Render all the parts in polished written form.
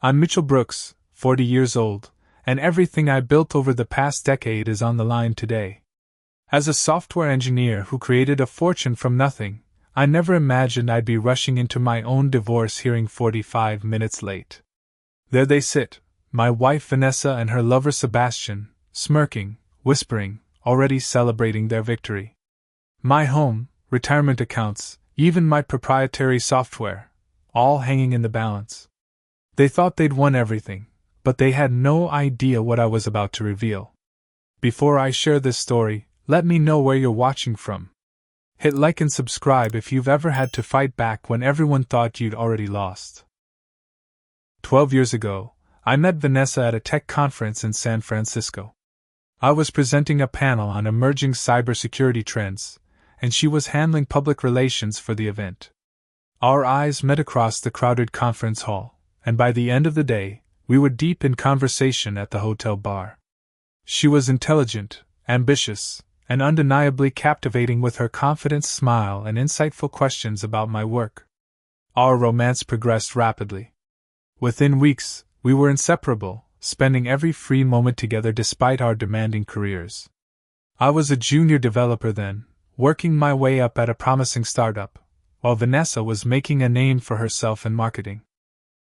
I'm Mitchell Brooks, 40 years old, and everything I built over the past decade is on the line today. As a software engineer who created a fortune from nothing, I never imagined I'd be rushing into my own divorce hearing 45 minutes late. There they sit, my wife Vanessa and her lover Sebastian, smirking, whispering, already celebrating their victory. My home, retirement accounts, even my proprietary software, all hanging in the balance. They thought they'd won everything, but they had no idea what I was about to reveal. Before I share this story, let me know where you're watching from. Hit like and subscribe if you've ever had to fight back when everyone thought you'd already lost. 12 years ago, I met Vanessa at a tech conference in San Francisco. I was presenting a panel on emerging cybersecurity trends, and she was handling public relations for the event. Our eyes met across the crowded conference hall, and by the end of the day, we were deep in conversation at the hotel bar. She was intelligent, ambitious, and undeniably captivating with her confident smile and insightful questions about my work. Our romance progressed rapidly. Within weeks, we were inseparable, spending every free moment together despite our demanding careers. I was a junior developer then, working my way up at a promising startup, while Vanessa was making a name for herself in marketing.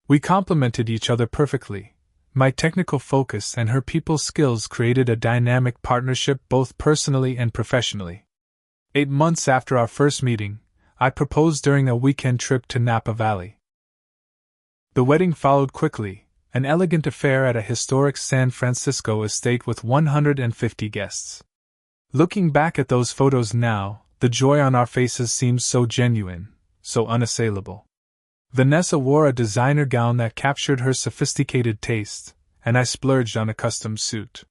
We complemented each other perfectly. My technical focus and her people skills created a dynamic partnership both personally and professionally. 8 months after our first meeting, I proposed during a weekend trip to Napa Valley. The wedding followed quickly, an elegant affair at a historic San Francisco estate with 150 guests. Looking back at those photos now, the joy on our faces seems so genuine, so unassailable. Vanessa wore a designer gown that captured her sophisticated taste, and I splurged on a custom suit.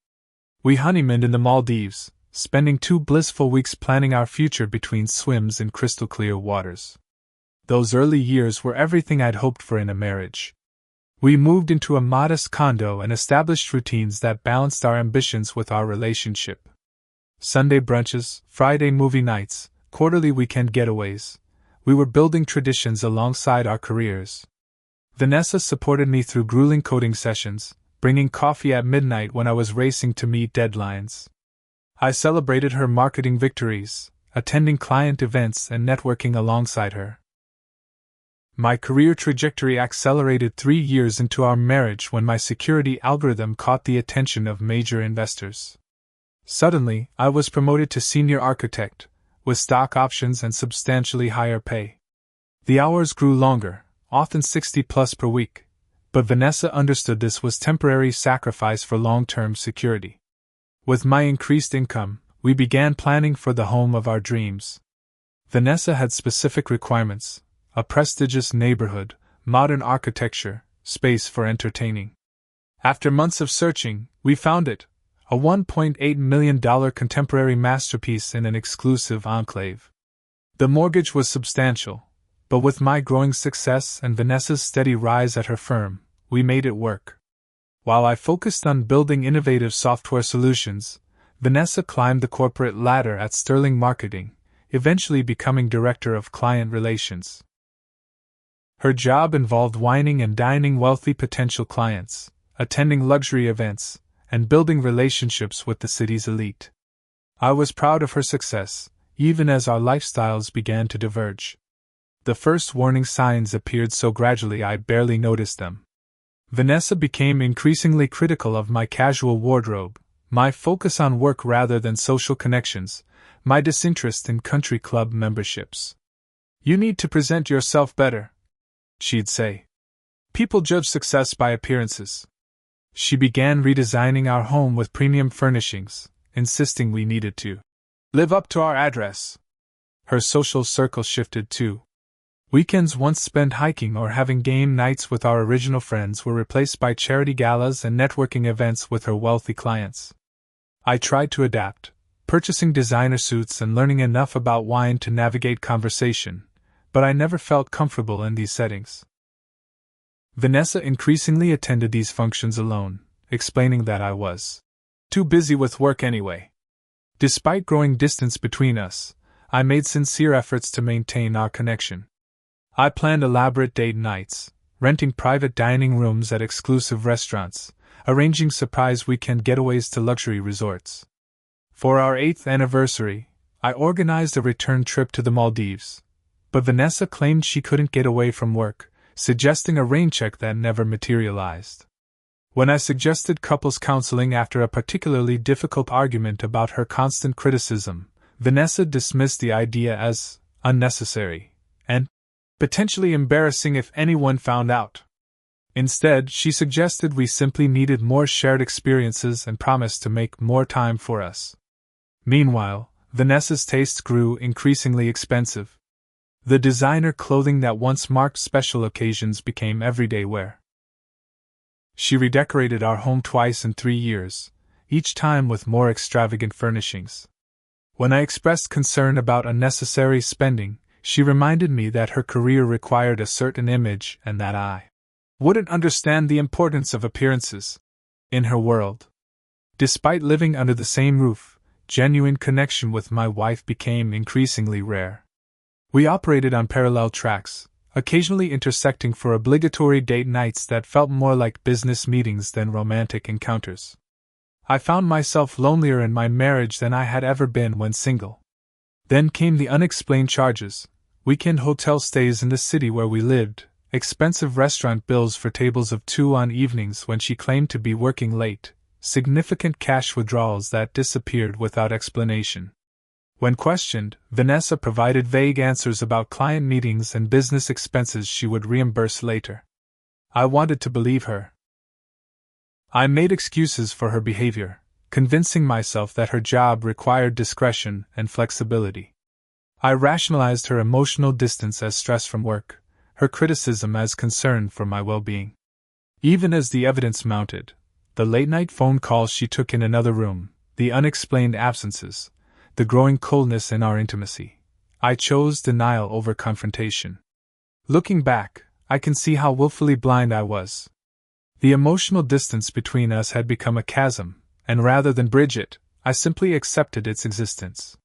We honeymooned in the Maldives, spending 2 blissful weeks planning our future between swims in crystal-clear waters. Those early years were everything I'd hoped for in a marriage. We moved into a modest condo and established routines that balanced our ambitions with our relationship. Sunday brunches, Friday movie nights, quarterly weekend getaways. We were building traditions alongside our careers. Vanessa supported me through grueling coding sessions, bringing coffee at midnight when I was racing to meet deadlines. I celebrated her marketing victories, attending client events and networking alongside her. My career trajectory accelerated 3 years into our marriage when my security algorithm caught the attention of major investors. Suddenly, I was promoted to senior architect, with stock options and substantially higher pay. The hours grew longer, often 60+ per week, but Vanessa understood this was temporary sacrifice for long-term security. With my increased income, we began planning for the home of our dreams. Vanessa had specific requirements: a prestigious neighborhood, modern architecture, space for entertaining. After months of searching, we found it. A $1.8 million contemporary masterpiece in an exclusive enclave. The mortgage was substantial, but with my growing success and Vanessa's steady rise at her firm, we made it work. While I focused on building innovative software solutions, Vanessa climbed the corporate ladder at Sterling Marketing, eventually becoming Director of Client Relations. Her job involved wining and dining wealthy potential clients, attending luxury events, and building relationships with the city's elite. I was proud of her success, even as our lifestyles began to diverge. The first warning signs appeared so gradually I barely noticed them. Vanessa became increasingly critical of my casual wardrobe, my focus on work rather than social connections, my disinterest in country club memberships. "You need to present yourself better," she'd say. "People judge success by appearances." She began redesigning our home with premium furnishings, insisting we needed to live up to our address. Her social circle shifted too. Weekends once spent hiking or having game nights with our original friends were replaced by charity galas and networking events with her wealthy clients. I tried to adapt, purchasing designer suits and learning enough about wine to navigate conversation, but I never felt comfortable in these settings. Vanessa increasingly attended these functions alone, explaining that I was too busy with work anyway. Despite growing distance between us, I made sincere efforts to maintain our connection. I planned elaborate date nights, renting private dining rooms at exclusive restaurants, arranging surprise weekend getaways to luxury resorts. For our 8th anniversary, I organized a return trip to the Maldives, but Vanessa claimed she couldn't get away from work, suggesting a rain check that never materialized. When I suggested couples counseling after a particularly difficult argument about her constant criticism, Vanessa dismissed the idea as unnecessary and potentially embarrassing if anyone found out. Instead, she suggested we simply needed more shared experiences and promised to make more time for us. Meanwhile, Vanessa's tastes grew increasingly expensive. The designer clothing that once marked special occasions became everyday wear. She redecorated our home twice in 3 years, each time with more extravagant furnishings. When I expressed concern about unnecessary spending, she reminded me that her career required a certain image and that I wouldn't understand the importance of appearances. In her world, despite living under the same roof, genuine connection with my wife became increasingly rare. We operated on parallel tracks, occasionally intersecting for obligatory date nights that felt more like business meetings than romantic encounters. I found myself lonelier in my marriage than I had ever been when single. Then came the unexplained charges, weekend hotel stays in the city where we lived, expensive restaurant bills for tables of 2 on evenings when she claimed to be working late, significant cash withdrawals that disappeared without explanation. When questioned, Vanessa provided vague answers about client meetings and business expenses she would reimburse later. I wanted to believe her. I made excuses for her behavior, convincing myself that her job required discretion and flexibility. I rationalized her emotional distance as stress from work, her criticism as concern for my well-being. Even as the evidence mounted, the late-night phone calls she took in another room, the unexplained absences, the growing coldness in our intimacy, I chose denial over confrontation. Looking back, I can see how willfully blind I was. The emotional distance between us had become a chasm, and rather than bridge it, I simply accepted its existence.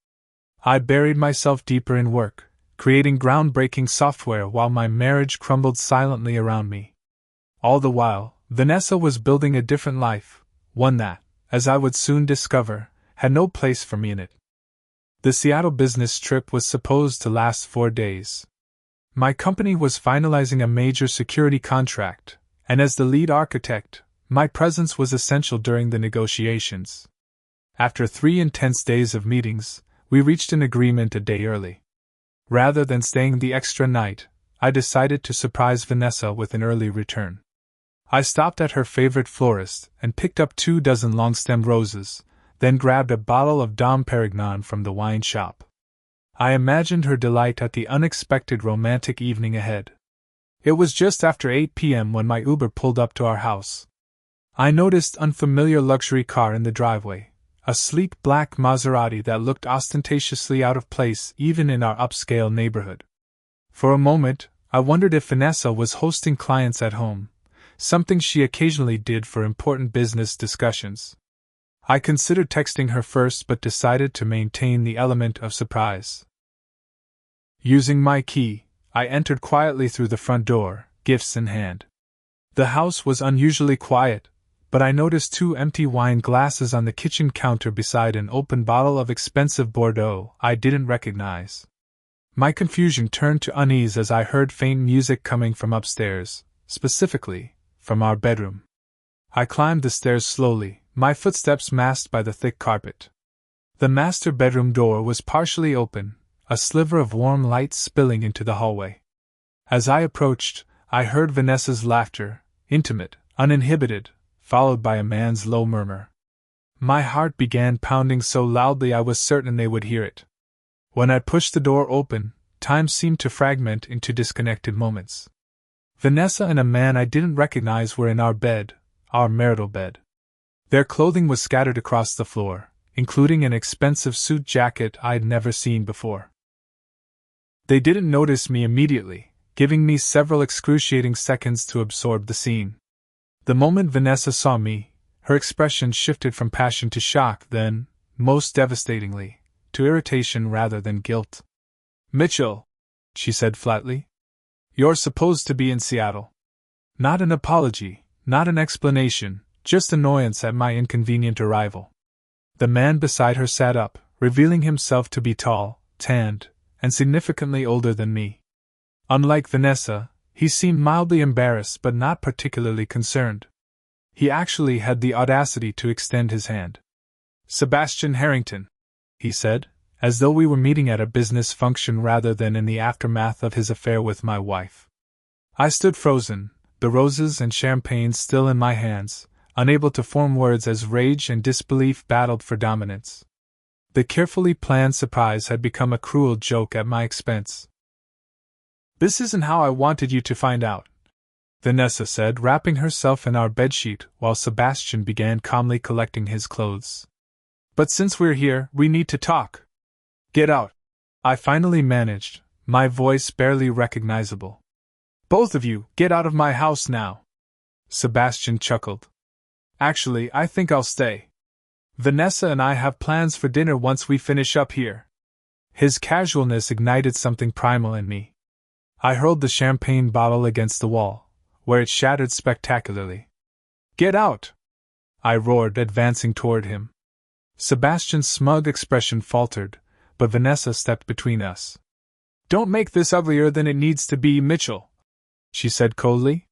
I buried myself deeper in work, creating groundbreaking software while my marriage crumbled silently around me. All the while, Vanessa was building a different life, one that, as I would soon discover, had no place for me in it. The Seattle business trip was supposed to last 4 days. My company was finalizing a major security contract, and as the lead architect, my presence was essential during the negotiations. After 3 intense days of meetings, we reached an agreement a day early. Rather than staying the extra night, I decided to surprise Vanessa with an early return. I stopped at her favorite florist and picked up 2 dozen long-stemmed roses, then grabbed a bottle of Dom Perignon from the wine shop. I imagined her delight at the unexpected romantic evening ahead. It was just after 8 p.m. when my Uber pulled up to our house. I noticed an unfamiliar luxury car in the driveway, a sleek black Maserati that looked ostentatiously out of place even in our upscale neighborhood. For a moment, I wondered if Vanessa was hosting clients at home, something she occasionally did for important business discussions. I considered texting her first but decided to maintain the element of surprise. Using my key, I entered quietly through the front door, gifts in hand. The house was unusually quiet, but I noticed 2 empty wine glasses on the kitchen counter beside an open bottle of expensive Bordeaux I didn't recognize. My confusion turned to unease as I heard faint music coming from upstairs, specifically, from our bedroom. I climbed the stairs slowly, my footsteps masked by the thick carpet. The master bedroom door was partially open, a sliver of warm light spilling into the hallway. As I approached, I heard Vanessa's laughter, intimate, uninhibited, followed by a man's low murmur. My heart began pounding so loudly I was certain they would hear it. When I pushed the door open, time seemed to fragment into disconnected moments. Vanessa and a man I didn't recognize were in our bed, our marital bed. Their clothing was scattered across the floor, including an expensive suit jacket I'd never seen before. They didn't notice me immediately, giving me several excruciating seconds to absorb the scene. The moment Vanessa saw me, her expression shifted from passion to shock, then, most devastatingly, to irritation rather than guilt. "Mitchell," she said flatly, "you're supposed to be in Seattle. Not an apology, not an explanation, just annoyance at my inconvenient arrival. The man beside her sat up, revealing himself to be tall, tanned, and significantly older than me. Unlike Vanessa, he seemed mildly embarrassed but not particularly concerned. He actually had the audacity to extend his hand. "Sebastian Harrington," he said, as though we were meeting at a business function rather than in the aftermath of his affair with my wife. I stood frozen, the roses and champagne still in my hands, unable to form words as rage and disbelief battled for dominance. The carefully planned surprise had become a cruel joke at my expense. "This isn't how I wanted you to find out," Vanessa said, wrapping herself in our bedsheet while Sebastian began calmly collecting his clothes. "But since we're here, we need to talk. Get out," I finally managed, my voice barely recognizable. "Both of you, get out of my house now." Sebastian chuckled. "Actually, I think I'll stay. Vanessa and I have plans for dinner once we finish up here." His casualness ignited something primal in me. I hurled the champagne bottle against the wall, where it shattered spectacularly. "Get out!" I roared, advancing toward him. Sebastian's smug expression faltered, but Vanessa stepped between us. "Don't make this uglier than it needs to be, Mitchell," she said coldly.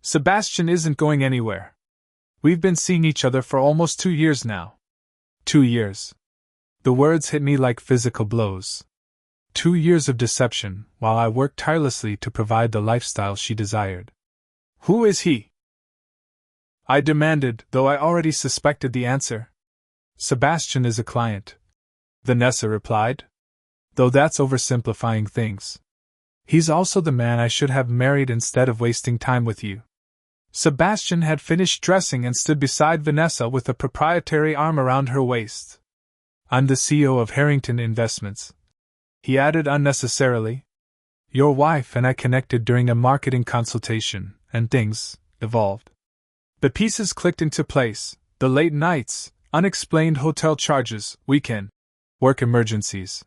"Sebastian isn't going anywhere. We've been seeing each other for almost 2 years now." 2 years. The words hit me like physical blows. 2 years of deception, while I worked tirelessly to provide the lifestyle she desired. "Who is he?" I demanded, though I already suspected the answer. "Sebastian is a client," Vanessa replied. "Though that's oversimplifying things. He's also the man I should have married instead of wasting time with you." Sebastian had finished dressing and stood beside Vanessa with a proprietary arm around her waist. "I'm the CEO of Harrington Investments," he added unnecessarily. "Your wife and I connected during a marketing consultation, and things evolved. The pieces clicked into place, the late nights, unexplained hotel charges, weekend work emergencies.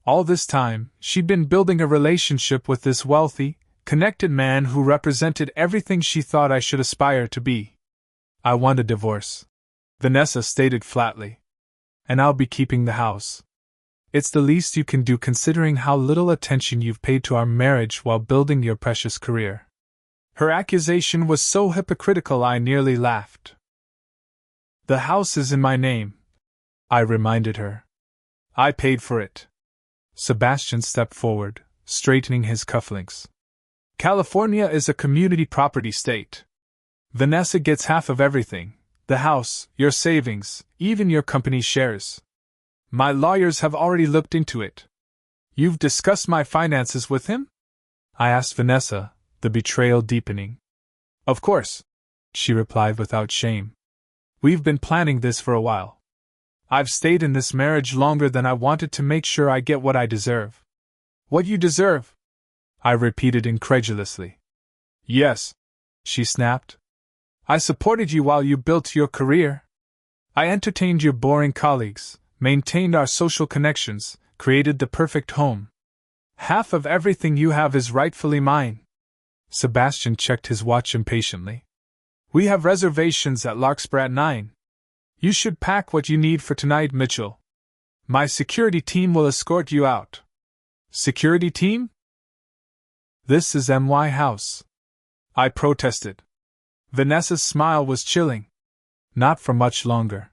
All this time, she'd been building a relationship with this wealthy, connected man who represented everything she thought I should aspire to be. I want a divorce," Vanessa stated flatly. "And I'll be keeping the house. It's the least you can do considering how little attention you've paid to our marriage while building your precious career." Her accusation was so hypocritical I nearly laughed. "The house is in my name," I reminded her. "I paid for it." Sebastian stepped forward, straightening his cufflinks. "California is a community property state. Vanessa gets half of everything: the house, your savings, even your company's shares. My lawyers have already looked into it." "You've discussed my finances with him?" I asked Vanessa, the betrayal deepening. "Of course," she replied without shame. "We've been planning this for a while. I've stayed in this marriage longer than I wanted to make sure I get what I deserve." "What you deserve?" I repeated incredulously. "Yes," she snapped. "I supported you while you built your career. I entertained your boring colleagues, maintained our social connections, created the perfect home. Half of everything you have is rightfully mine." Sebastian checked his watch impatiently. "We have reservations at Larkspur at 9. You should pack what you need for tonight, Mitchell. My security team will escort you out." "Security team?" "This is my house," I protested. Vanessa's smile was chilling. "Not for much longer.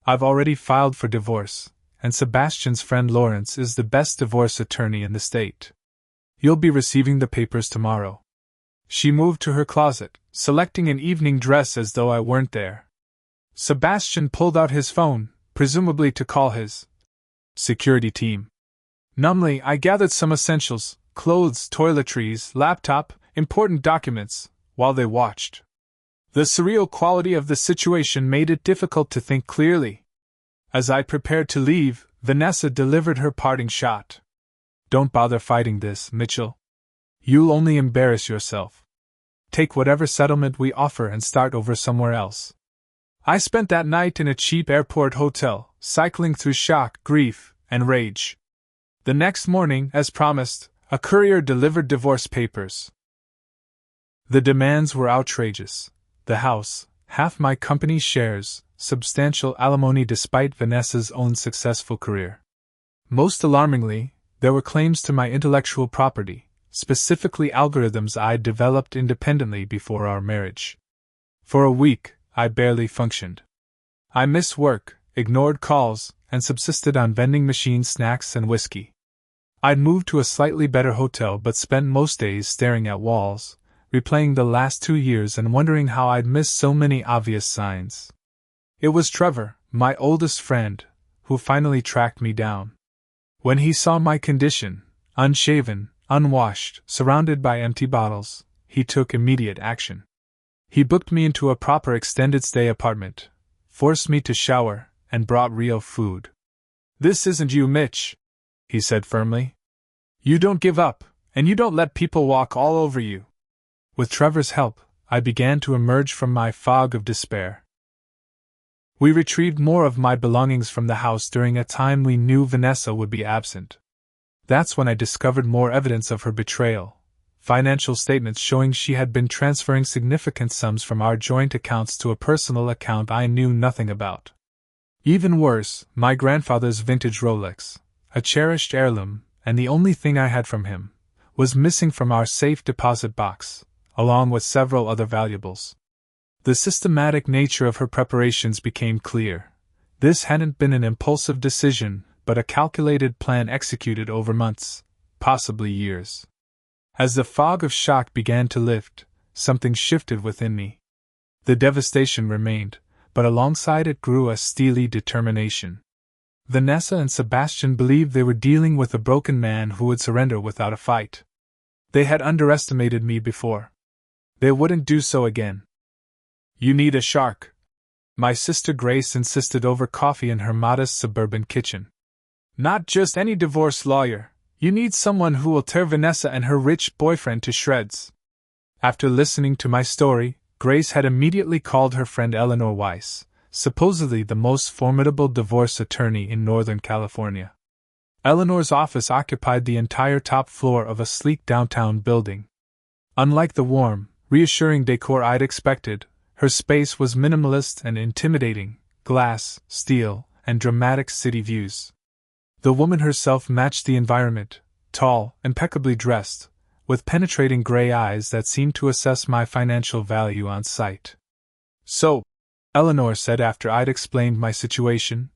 I've already filed for divorce, and Sebastian's friend Lawrence is the best divorce attorney in the state. You'll be receiving the papers tomorrow." She moved to her closet, selecting an evening dress as though I weren't there. Sebastian pulled out his phone, presumably to call his security team. Numbly, I gathered some essentials: clothes, toiletries, laptop, important documents, while they watched. The surreal quality of the situation made it difficult to think clearly. As I prepared to leave, Vanessa delivered her parting shot. "Don't bother fighting this, Mitchell. You'll only embarrass yourself. Take whatever settlement we offer and start over somewhere else." I spent that night in a cheap airport hotel, cycling through shock, grief, and rage. The next morning, as promised, a courier delivered divorce papers. The demands were outrageous. The house, half my company's shares, substantial alimony despite Vanessa's own successful career. Most alarmingly, there were claims to my intellectual property, specifically algorithms I'd developed independently before our marriage. For a week, I barely functioned. I missed work, ignored calls, and subsisted on vending machine snacks and whiskey. I'd moved to a slightly better hotel but spent most days staring at walls, replaying the last 2 years and wondering how I'd missed so many obvious signs. It was Trevor, my oldest friend, who finally tracked me down. When he saw my condition, unshaven, unwashed, surrounded by empty bottles, he took immediate action. He booked me into a proper extended stay apartment, forced me to shower, and brought real food. "This isn't you, Mitch," he said firmly. "You don't give up, and you don't let people walk all over you." With Trevor's help, I began to emerge from my fog of despair. We retrieved more of my belongings from the house during a time we knew Vanessa would be absent. That's when I discovered more evidence of her betrayal. Financial statements showing she had been transferring significant sums from our joint accounts to a personal account I knew nothing about. Even worse, my grandfather's vintage Rolex, a cherished heirloom, and the only thing I had from him, was missing from our safe deposit box, along with several other valuables. The systematic nature of her preparations became clear. This hadn't been an impulsive decision, but a calculated plan executed over months, possibly years. As the fog of shock began to lift, something shifted within me. The devastation remained, but alongside it grew a steely determination. Vanessa and Sebastian believed they were dealing with a broken man who would surrender without a fight. They had underestimated me before. They wouldn't do so again. "You need a shark," my sister Grace insisted over coffee in her modest suburban kitchen. "Not just any divorce lawyer. You need someone who will tear Vanessa and her rich boyfriend to shreds." After listening to my story, Grace had immediately called her friend Eleanor Weiss, supposedly the most formidable divorce attorney in Northern California. Eleanor's office occupied the entire top floor of a sleek downtown building. Unlike the warm, reassuring decor I'd expected, her space was minimalist and intimidating: glass, steel, and dramatic city views. The woman herself matched the environment, tall, impeccably dressed, with penetrating gray eyes that seemed to assess my financial value on sight. "So," Eleanor said after I'd explained my situation,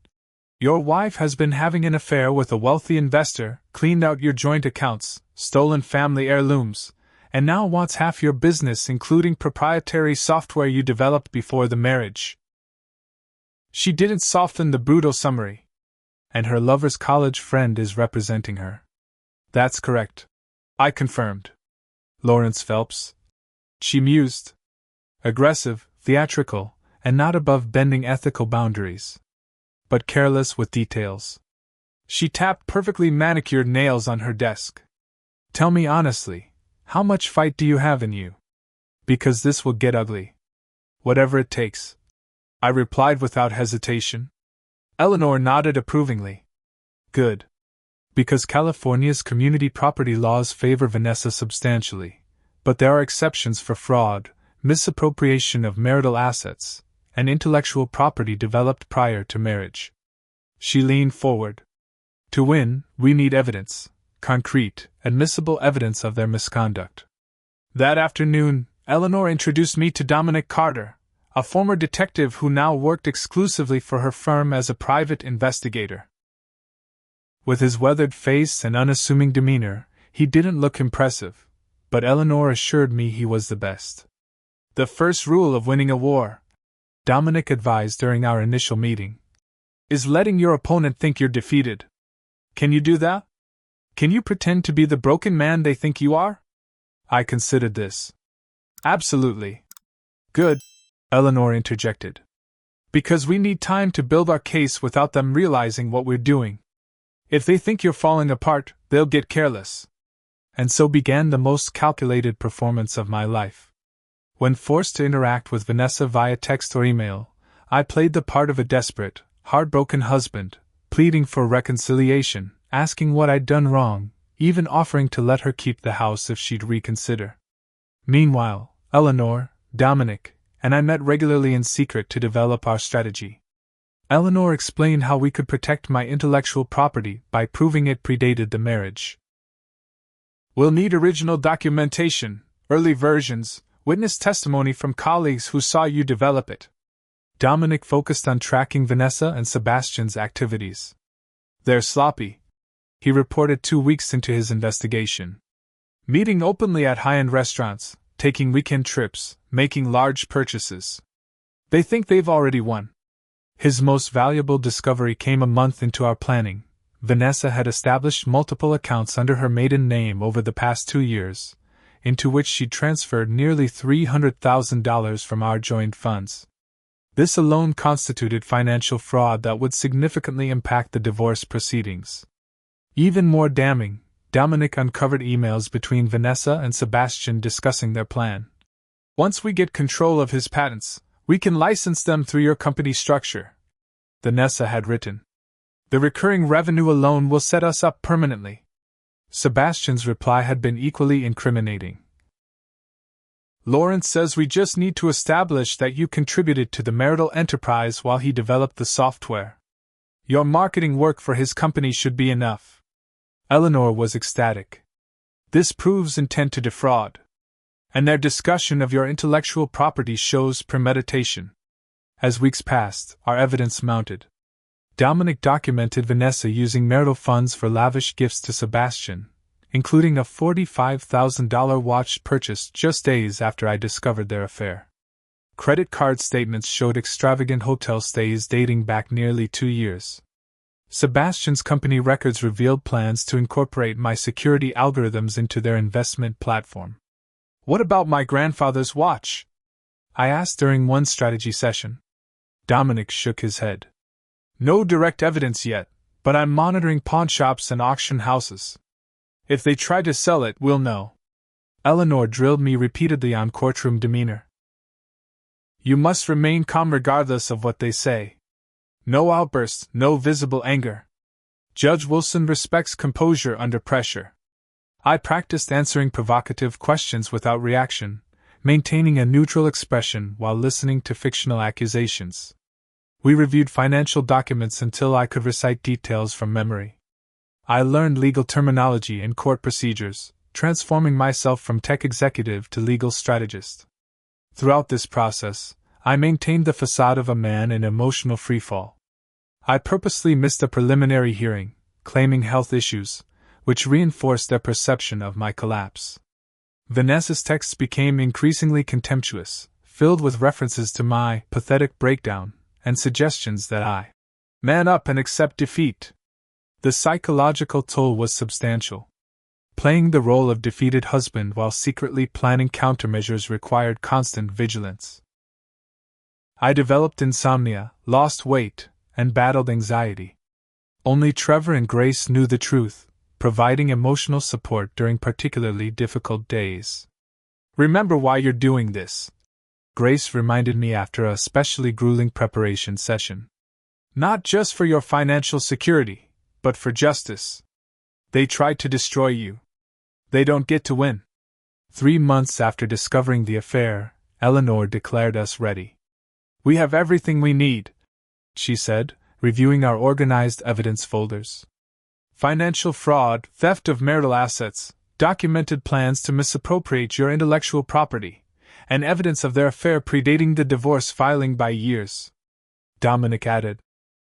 "your wife has been having an affair with a wealthy investor, cleaned out your joint accounts, stolen family heirlooms, and now wants half your business, including proprietary software you developed before the marriage." She didn't soften the brutal summary. "And her lover's college friend is representing her." "That's correct," I confirmed. "Lawrence Phelps," she mused. "Aggressive, theatrical, and not above bending ethical boundaries. But careless with details." She tapped perfectly manicured nails on her desk. "Tell me honestly, how much fight do you have in you? Because this will get ugly." "Whatever it takes," I replied without hesitation. Eleanor nodded approvingly. "Good. Because California's community property laws favor Vanessa substantially, but there are exceptions for fraud, misappropriation of marital assets, and intellectual property developed prior to marriage." She leaned forward. "To win, we need evidence, concrete, admissible evidence of their misconduct." That afternoon, Eleanor introduced me to Dominic Carter, a former detective who now worked exclusively for her firm as a private investigator. With his weathered face and unassuming demeanor, he didn't look impressive, but Eleanor assured me he was the best. "The first rule of winning a war," Dominic advised during our initial meeting, "is letting your opponent think you're defeated. Can you do that? Can you pretend to be the broken man they think you are?" I considered this. "Absolutely." "Good," Eleanor interjected. "Because we need time to build our case without them realizing what we're doing. If they think you're falling apart, they'll get careless." And so began the most calculated performance of my life. When forced to interact with Vanessa via text or email, I played the part of a desperate, heartbroken husband, pleading for reconciliation, asking what I'd done wrong, even offering to let her keep the house if she'd reconsider. Meanwhile, Eleanor, Dominic, and I met regularly in secret to develop our strategy. Eleanor explained how we could protect my intellectual property by proving it predated the marriage. We'll need original documentation, early versions, witness testimony from colleagues who saw you develop it. Dominic focused on tracking Vanessa and Sebastian's activities. They're sloppy, he reported 2 weeks into his investigation. Meeting openly at high-end restaurants, taking weekend trips, making large purchases. They think they've already won. His most valuable discovery came a month into our planning. Vanessa had established multiple accounts under her maiden name over the past 2 years, into which she transferred nearly $300,000 from our joint funds. This alone constituted financial fraud that would significantly impact the divorce proceedings. Even more damning, Dominic uncovered emails between Vanessa and Sebastian discussing their plan. Once we get control of his patents, we can license them through your company structure, Vanessa had written. The recurring revenue alone will set us up permanently. Sebastian's reply had been equally incriminating. Lawrence says we just need to establish that you contributed to the marital enterprise while he developed the software. Your marketing work for his company should be enough. Eleanor was ecstatic. This proves intent to defraud. And their discussion of your intellectual property shows premeditation. As weeks passed, our evidence mounted. Dominic documented Vanessa using marital funds for lavish gifts to Sebastian, including a $45,000 watch purchased just days after I discovered their affair. Credit card statements showed extravagant hotel stays dating back nearly 2 years. Sebastian's company records revealed plans to incorporate my security algorithms into their investment platform. What about my grandfather's watch? I asked during one strategy session. Dominic shook his head. No direct evidence yet, but I'm monitoring pawnshops and auction houses. If they try to sell it, we'll know. Eleanor drilled me repeatedly on courtroom demeanor. You must remain calm regardless of what they say. No outbursts, no visible anger. Judge Wilson respects composure under pressure. I practiced answering provocative questions without reaction, maintaining a neutral expression while listening to fictional accusations. We reviewed financial documents until I could recite details from memory. I learned legal terminology and court procedures, transforming myself from tech executive to legal strategist. Throughout this process, I maintained the facade of a man in emotional freefall. I purposely missed a preliminary hearing, claiming health issues, which reinforced their perception of my collapse. Vanessa's texts became increasingly contemptuous, filled with references to my pathetic breakdown and suggestions that I man up and accept defeat. The psychological toll was substantial. Playing the role of defeated husband while secretly planning countermeasures required constant vigilance. I developed insomnia, lost weight, and battled anxiety. Only Trevor and Grace knew the truth, providing emotional support during particularly difficult days. Remember why you're doing this, Grace reminded me after a especially grueling preparation session. Not just for your financial security, but for justice. They tried to destroy you. They don't get to win. 3 months after discovering the affair, Eleanor declared us ready. We have everything we need, she said, reviewing our organized evidence folders. Financial fraud, theft of marital assets, documented plans to misappropriate your intellectual property, and evidence of their affair predating the divorce filing by years. Dominic added.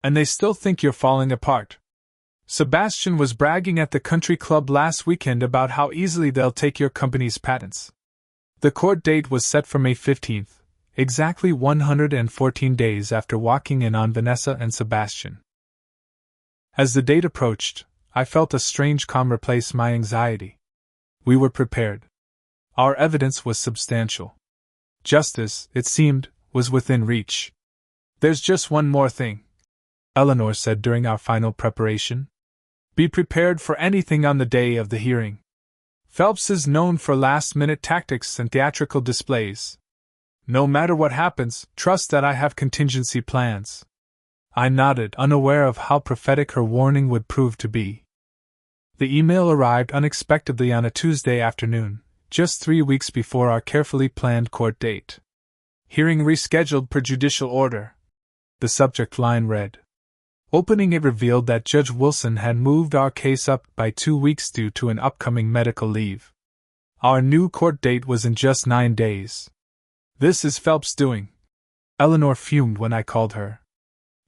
And they still think you're falling apart. Sebastian was bragging at the country club last weekend about how easily they'll take your company's patents. The court date was set for May 15th, exactly 114 days after walking in on Vanessa and Sebastian. As the date approached, I felt a strange calm replace my anxiety. We were prepared. Our evidence was substantial. Justice, it seemed, was within reach. There's just one more thing, Eleanor said during our final preparation. Be prepared for anything on the day of the hearing. Phelps is known for last-minute tactics and theatrical displays. No matter what happens, trust that I have contingency plans. I nodded, unaware of how prophetic her warning would prove to be. The email arrived unexpectedly on a Tuesday afternoon, just 3 weeks before our carefully planned court date. Hearing rescheduled per judicial order. The subject line read. Opening it revealed that Judge Wilson had moved our case up by 2 weeks due to an upcoming medical leave. Our new court date was in just 9 days. This is Phelps' doing. Eleanor fumed when I called her.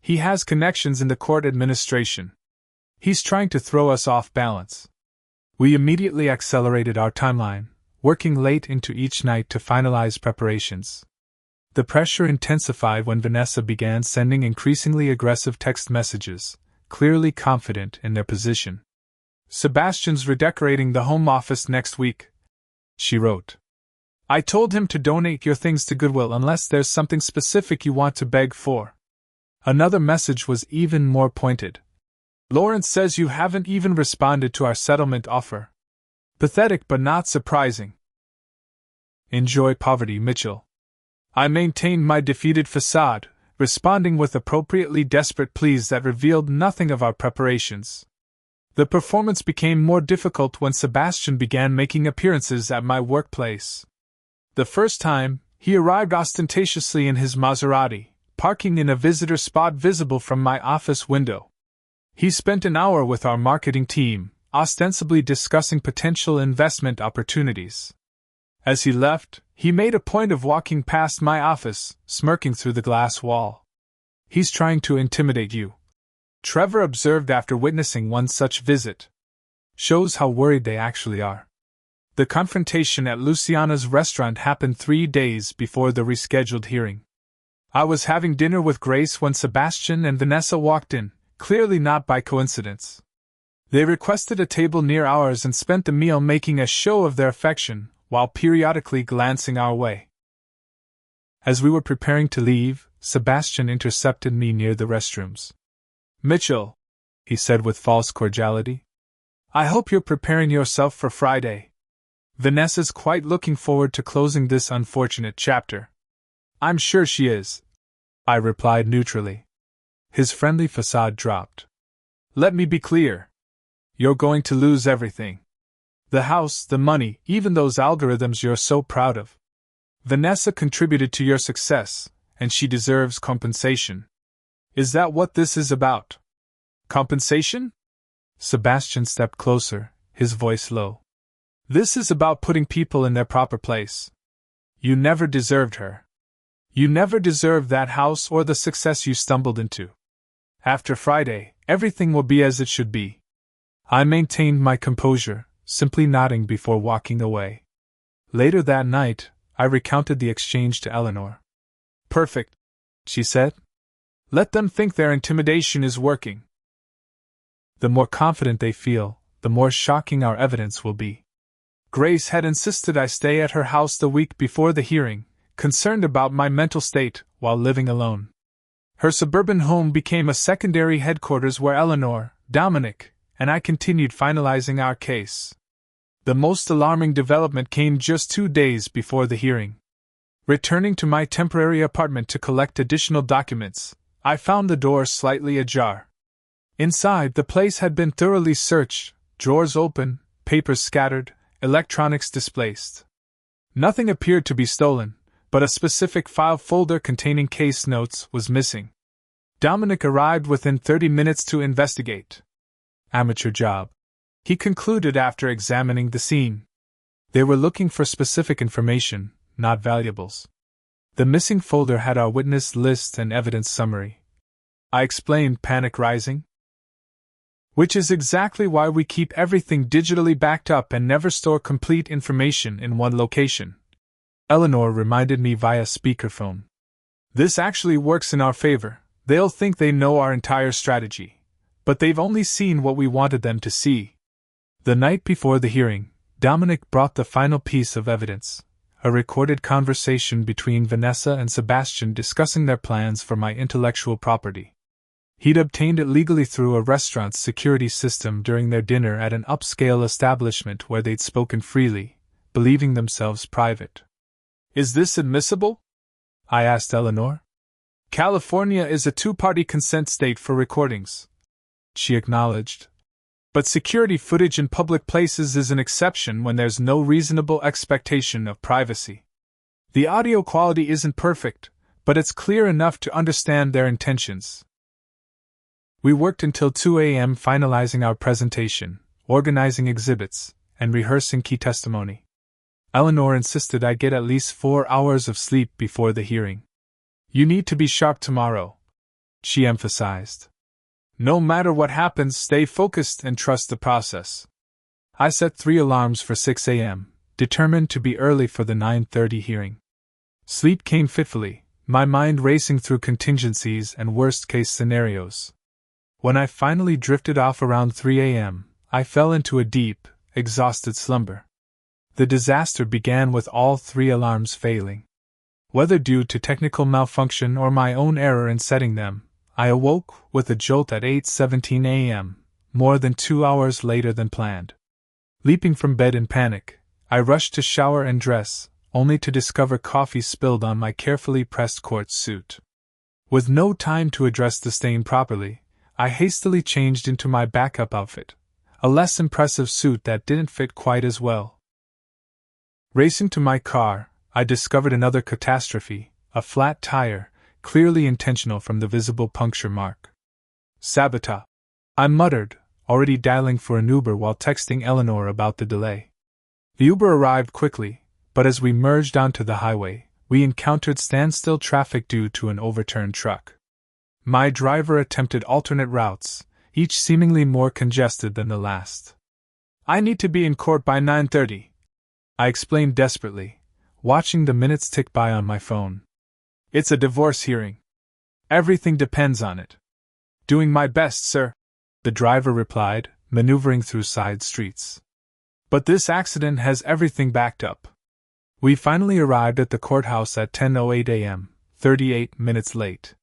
He has connections in the court administration. He's trying to throw us off balance. We immediately accelerated our timeline, working late into each night to finalize preparations. The pressure intensified when Vanessa began sending increasingly aggressive text messages, clearly confident in their position. Sebastian's redecorating the home office next week, she wrote. I told him to donate your things to Goodwill unless there's something specific you want to beg for. Another message was even more pointed. Lawrence says you haven't even responded to our settlement offer. Pathetic but not surprising. Enjoy poverty, Mitchell. I maintained my defeated facade, responding with appropriately desperate pleas that revealed nothing of our preparations. The performance became more difficult when Sebastian began making appearances at my workplace. The first time, he arrived ostentatiously in his Maserati, parking in a visitor spot visible from my office window. He spent an hour with our marketing team, ostensibly discussing potential investment opportunities. As he left, he made a point of walking past my office, smirking through the glass wall. He's trying to intimidate you, Trevor observed after witnessing one such visit. Shows how worried they actually are. The confrontation at Luciana's restaurant happened 3 days before the rescheduled hearing. I was having dinner with Grace when Sebastian and Vanessa walked in, clearly not by coincidence. They requested a table near ours and spent the meal making a show of their affection, while periodically glancing our way. As we were preparing to leave, Sebastian intercepted me near the restrooms. Mitchell, he said with false cordiality, I hope you're preparing yourself for Friday. Vanessa's quite looking forward to closing this unfortunate chapter. I'm sure she is, I replied neutrally. His friendly facade dropped. Let me be clear. You're going to lose everything. The house, the money, even those algorithms you're so proud of. Vanessa contributed to your success, and she deserves compensation. Is that what this is about? Compensation? Sebastian stepped closer, his voice low. This is about putting people in their proper place. You never deserved her. You never deserved that house or the success you stumbled into. After Friday, everything will be as it should be. I maintained my composure, simply nodding before walking away. Later that night, I recounted the exchange to Eleanor. Perfect, she said. Let them think their intimidation is working. The more confident they feel, the more shocking our evidence will be. Grace had insisted I stay at her house the week before the hearing, concerned about my mental state while living alone. Her suburban home became a secondary headquarters where Eleanor, Dominic, and I continued finalizing our case. The most alarming development came just 2 days before the hearing. Returning to my temporary apartment to collect additional documents, I found the door slightly ajar. Inside, the place had been thoroughly searched, drawers open, papers scattered, electronics displaced. Nothing appeared to be stolen, but a specific file folder containing case notes was missing. Dominic arrived within 30 minutes to investigate. Amateur job, he concluded after examining the scene. They were looking for specific information, not valuables. The missing folder had our witness list and evidence summary. I explained, panic rising. Which is exactly why we keep everything digitally backed up and never store complete information in one location. Eleanor reminded me via speakerphone. This actually works in our favor. They'll think they know our entire strategy, but they've only seen what we wanted them to see. The night before the hearing, Dominic brought the final piece of evidence, a recorded conversation between Vanessa and Sebastian discussing their plans for my intellectual property. He'd obtained it legally through a restaurant's security system during their dinner at an upscale establishment where they'd spoken freely, believing themselves private. Is this admissible? I asked Eleanor. California is a 2-party consent state for recordings, she acknowledged. But security footage in public places is an exception when there's no reasonable expectation of privacy. The audio quality isn't perfect, but it's clear enough to understand their intentions. We worked until 2 a.m. finalizing our presentation, organizing exhibits, and rehearsing key testimony. Eleanor insisted I get at least 4 hours of sleep before the hearing. You need to be sharp tomorrow, she emphasized. No matter what happens, stay focused and trust the process. I set 3 alarms for 6 a.m., determined to be early for the 9:30 hearing. Sleep came fitfully, my mind racing through contingencies and worst-case scenarios. When I finally drifted off around 3 a.m., I fell into a deep, exhausted slumber. The disaster began with all 3 alarms failing. Whether due to technical malfunction or my own error in setting them, I awoke with a jolt at 8:17 a.m., more than 2 hours later than planned. Leaping from bed in panic, I rushed to shower and dress, only to discover coffee spilled on my carefully pressed court suit. With no time to address the stain properly, I hastily changed into my backup outfit, a less impressive suit that didn't fit quite as well. Racing to my car, I discovered another catastrophe, a flat tire, clearly intentional from the visible puncture mark. Sabotage, I muttered, already dialing for an Uber while texting Eleanor about the delay. The Uber arrived quickly, but as we merged onto the highway, we encountered standstill traffic due to an overturned truck. My driver attempted alternate routes, each seemingly more congested than the last. I need to be in court by 9:30, I explained desperately, watching the minutes tick by on my phone. It's a divorce hearing. Everything depends on it. Doing my best, sir, the driver replied, maneuvering through side streets. But this accident has everything backed up. We finally arrived at the courthouse at 10:08 a.m., 38 minutes late.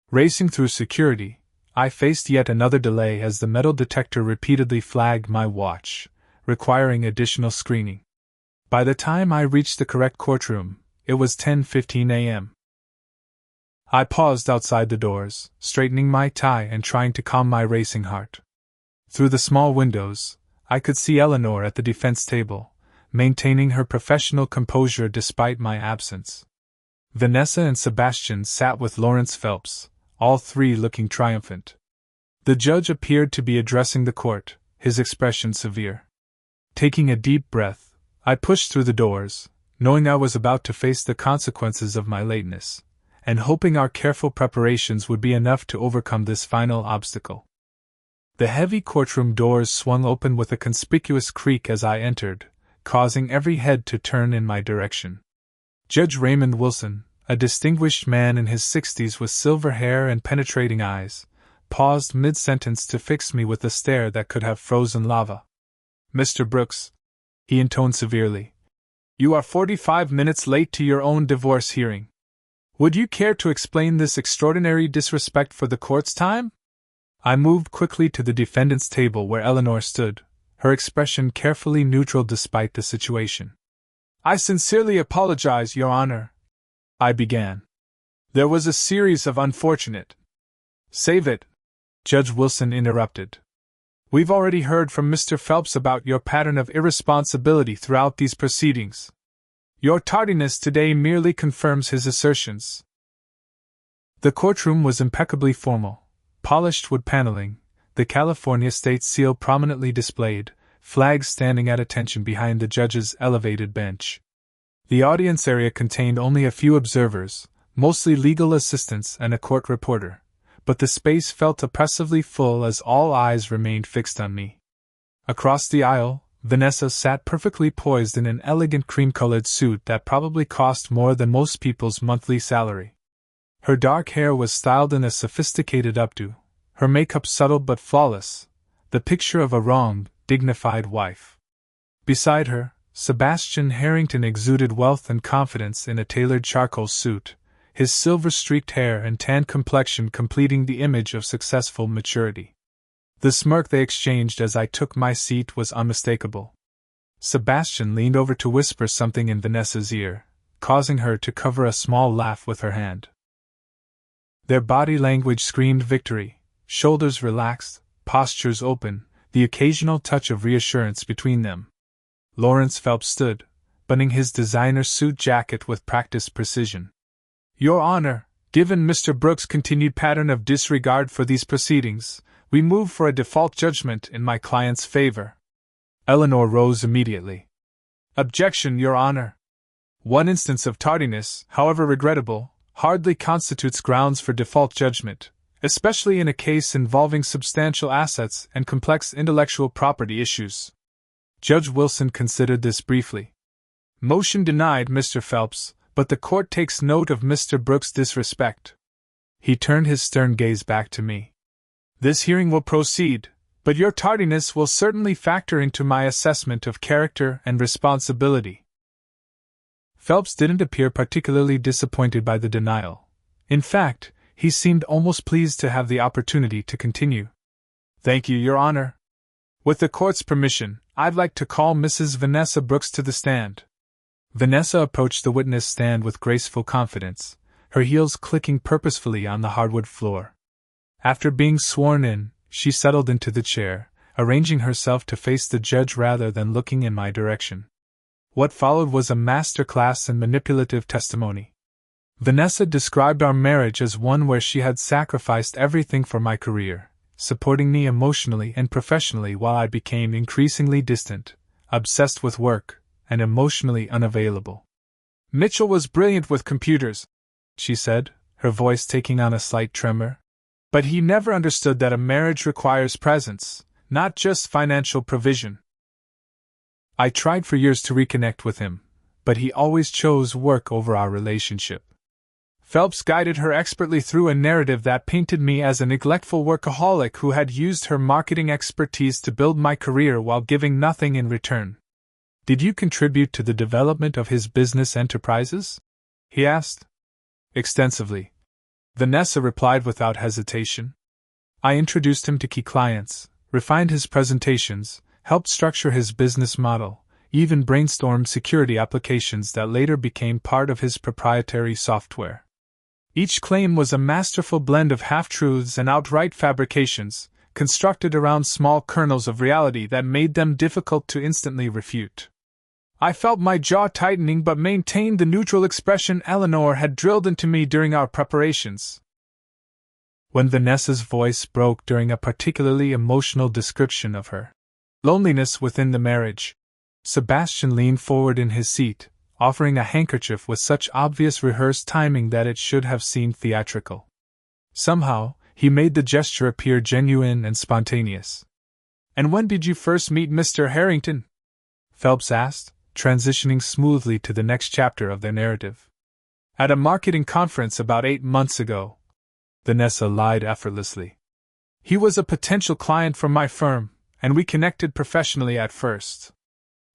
Racing through security, I faced yet another delay as the metal detector repeatedly flagged my watch, requiring additional screening. By the time I reached the correct courtroom, it was 10:15 a.m. I paused outside the doors, straightening my tie and trying to calm my racing heart. Through the small windows, I could see Eleanor at the defense table, maintaining her professional composure despite my absence. Vanessa and Sebastian sat with Lawrence Phelps, all 3 looking triumphant. The judge appeared to be addressing the court, his expression severe. Taking a deep breath, I pushed through the doors, knowing I was about to face the consequences of my lateness, and hoping our careful preparations would be enough to overcome this final obstacle. The heavy courtroom doors swung open with a conspicuous creak as I entered, causing every head to turn in my direction. Judge Raymond Wilson, a distinguished man in his 60s with silver hair and penetrating eyes, paused mid-sentence to fix me with a stare that could have frozen lava. Mr. Brooks, he intoned severely, you are 45 minutes late to your own divorce hearing. Would you care to explain this extraordinary disrespect for the court's time? I moved quickly to the defendant's table where Eleanor stood, her expression carefully neutral despite the situation. I sincerely apologize, Your Honor, I began. There was a series of unfortunate... Save it, Judge Wilson interrupted. We've already heard from Mr. Phelps about your pattern of irresponsibility throughout these proceedings. Your tardiness today merely confirms his assertions. The courtroom was impeccably formal, polished wood paneling, the California state seal prominently displayed, flags standing at attention behind the judge's elevated bench. The audience area contained only a few observers, mostly legal assistants and a court reporter, but the space felt oppressively full as all eyes remained fixed on me. Across the aisle, Vanessa sat perfectly poised in an elegant cream-colored suit that probably cost more than most people's monthly salary. Her dark hair was styled in a sophisticated updo, her makeup subtle but flawless, the picture of a wronged, dignified wife. Beside her, Sebastian Harrington exuded wealth and confidence in a tailored charcoal suit, his silver-streaked hair and tan complexion completing the image of successful maturity. The smirk they exchanged as I took my seat was unmistakable. Sebastian leaned over to whisper something in Vanessa's ear, causing her to cover a small laugh with her hand. Their body language screamed victory, shoulders relaxed, postures open, the occasional touch of reassurance between them. Lawrence Phelps stood, buttoning his designer suit jacket with practiced precision. Your Honor, given Mr. Brooks' continued pattern of disregard for these proceedings, we move for a default judgment in my client's favor. Eleanor rose immediately. Objection, Your Honor. One instance of tardiness, however regrettable, hardly constitutes grounds for default judgment, especially in a case involving substantial assets and complex intellectual property issues. Judge Wilson considered this briefly. Motion denied, Mr. Phelps, but the court takes note of Mr. Brooks' disrespect. He turned his stern gaze back to me. This hearing will proceed, but your tardiness will certainly factor into my assessment of character and responsibility. Phelps didn't appear particularly disappointed by the denial. In fact, he seemed almost pleased to have the opportunity to continue. Thank you, Your Honor. With the court's permission, I'd like to call Mrs. Vanessa Brooks to the stand. Vanessa approached the witness stand with graceful confidence, her heels clicking purposefully on the hardwood floor. After being sworn in, she settled into the chair, arranging herself to face the judge rather than looking in my direction. What followed was a master class in manipulative testimony. Vanessa described our marriage as one where she had sacrificed everything for my career, supporting me emotionally and professionally while I became increasingly distant, obsessed with work, and emotionally unavailable. Mitchell was brilliant with computers, she said, her voice taking on a slight tremor. But he never understood that a marriage requires presence, not just financial provision. I tried for years to reconnect with him, but he always chose work over our relationship. Phelps guided her expertly through a narrative that painted me as a neglectful workaholic who had used her marketing expertise to build my career while giving nothing in return. Did you contribute to the development of his business enterprises? He asked. Extensively. Vanessa replied without hesitation. I introduced him to key clients, refined his presentations, helped structure his business model, even brainstormed security applications that later became part of his proprietary software. Each claim was a masterful blend of half-truths and outright fabrications, constructed around small kernels of reality that made them difficult to instantly refute. I felt my jaw tightening but maintained the neutral expression Eleanor had drilled into me during our preparations. When Vanessa's voice broke during a particularly emotional description of her loneliness within the marriage, Sebastian leaned forward in his seat, offering a handkerchief with such obvious rehearsed timing that it should have seemed theatrical. Somehow, he made the gesture appear genuine and spontaneous. And when did you first meet Mr. Harrington? Phelps asked, transitioning smoothly to the next chapter of their narrative. At a marketing conference about 8 months ago. Vanessa lied effortlessly. He was a potential client for my firm, and we connected professionally at first.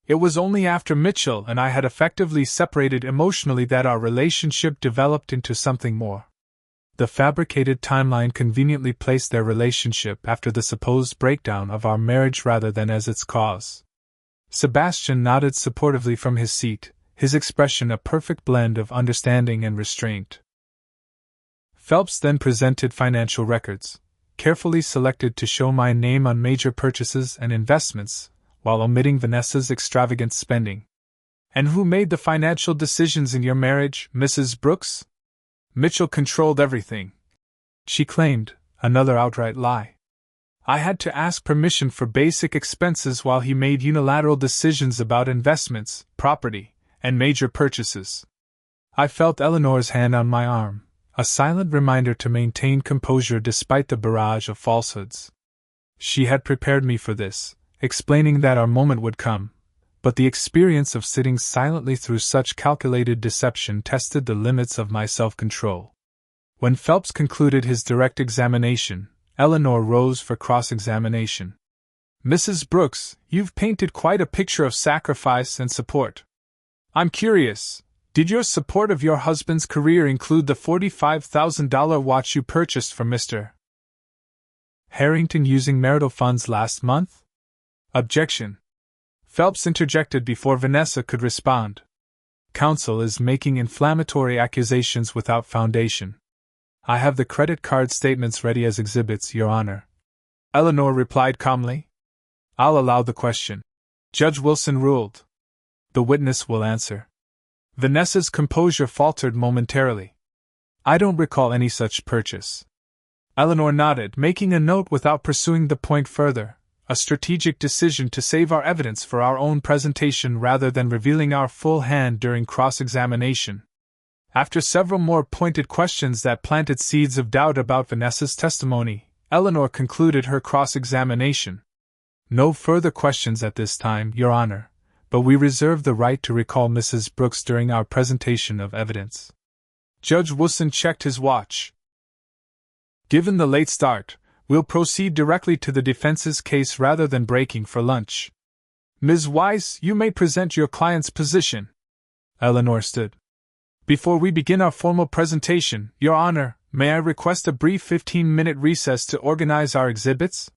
It was only after Mitchell and I had effectively separated emotionally that our relationship developed into something more. The fabricated timeline conveniently placed their relationship after the supposed breakdown of our marriage rather than as its cause. Sebastian nodded supportively from his seat, his expression a perfect blend of understanding and restraint. Phelps then presented financial records, carefully selected to show my name on major purchases and investments, while omitting Vanessa's extravagant spending. And who made the financial decisions in your marriage, Mrs. Brooks? Mitchell controlled everything, she claimed, another outright lie. I had to ask permission for basic expenses while he made unilateral decisions about investments, property, and major purchases. I felt Eleanor's hand on my arm, a silent reminder to maintain composure despite the barrage of falsehoods. She had prepared me for this, explaining that our moment would come, but the experience of sitting silently through such calculated deception tested the limits of my self-control. When Phelps concluded his direct examination, Eleanor rose for cross-examination. Mrs. Brooks, you've painted quite a picture of sacrifice and support. I'm curious, did your support of your husband's career include the $45,000 watch you purchased for Mr. Harrington using marital funds last month? Objection. Phelps interjected before Vanessa could respond. Counsel is making inflammatory accusations without foundation. I have the credit card statements ready as exhibits, Your Honor. Eleanor replied calmly. I'll allow the question. Judge Wilson ruled. The witness will answer. Vanessa's composure faltered momentarily. I don't recall any such purchase. Eleanor nodded, making a note without pursuing the point further, a strategic decision to save our evidence for our own presentation rather than revealing our full hand during cross-examination. After several more pointed questions that planted seeds of doubt about Vanessa's testimony, Eleanor concluded her cross-examination. No further questions at this time, Your Honor, but we reserve the right to recall Mrs. Brooks during our presentation of evidence. Judge Wilson checked his watch. Given the late start, we'll proceed directly to the defense's case rather than breaking for lunch. Ms. Weiss, you may present your client's position. Eleanor stood. Before we begin our formal presentation, Your Honor, may I request a brief 15-minute recess to organize our exhibits?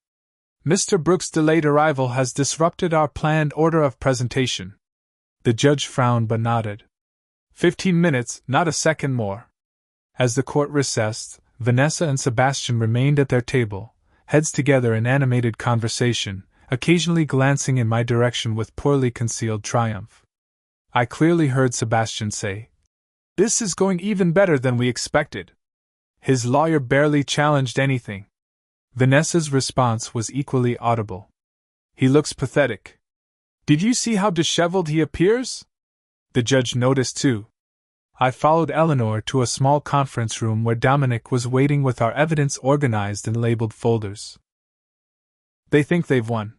Mr. Brooks' delayed arrival has disrupted our planned order of presentation. The judge frowned but nodded. 15 minutes, not a second more. As the court recessed, Vanessa and Sebastian remained at their table, heads together in animated conversation, occasionally glancing in my direction with poorly concealed triumph. I clearly heard Sebastian say, "This is going even better than we expected." His lawyer barely challenged anything. Vanessa's response was equally audible. "He looks pathetic. Did you see how disheveled he appears?" The judge noticed too. I followed Eleanor to a small conference room where Dominic was waiting with our evidence organized in labeled folders. "They think they've won,"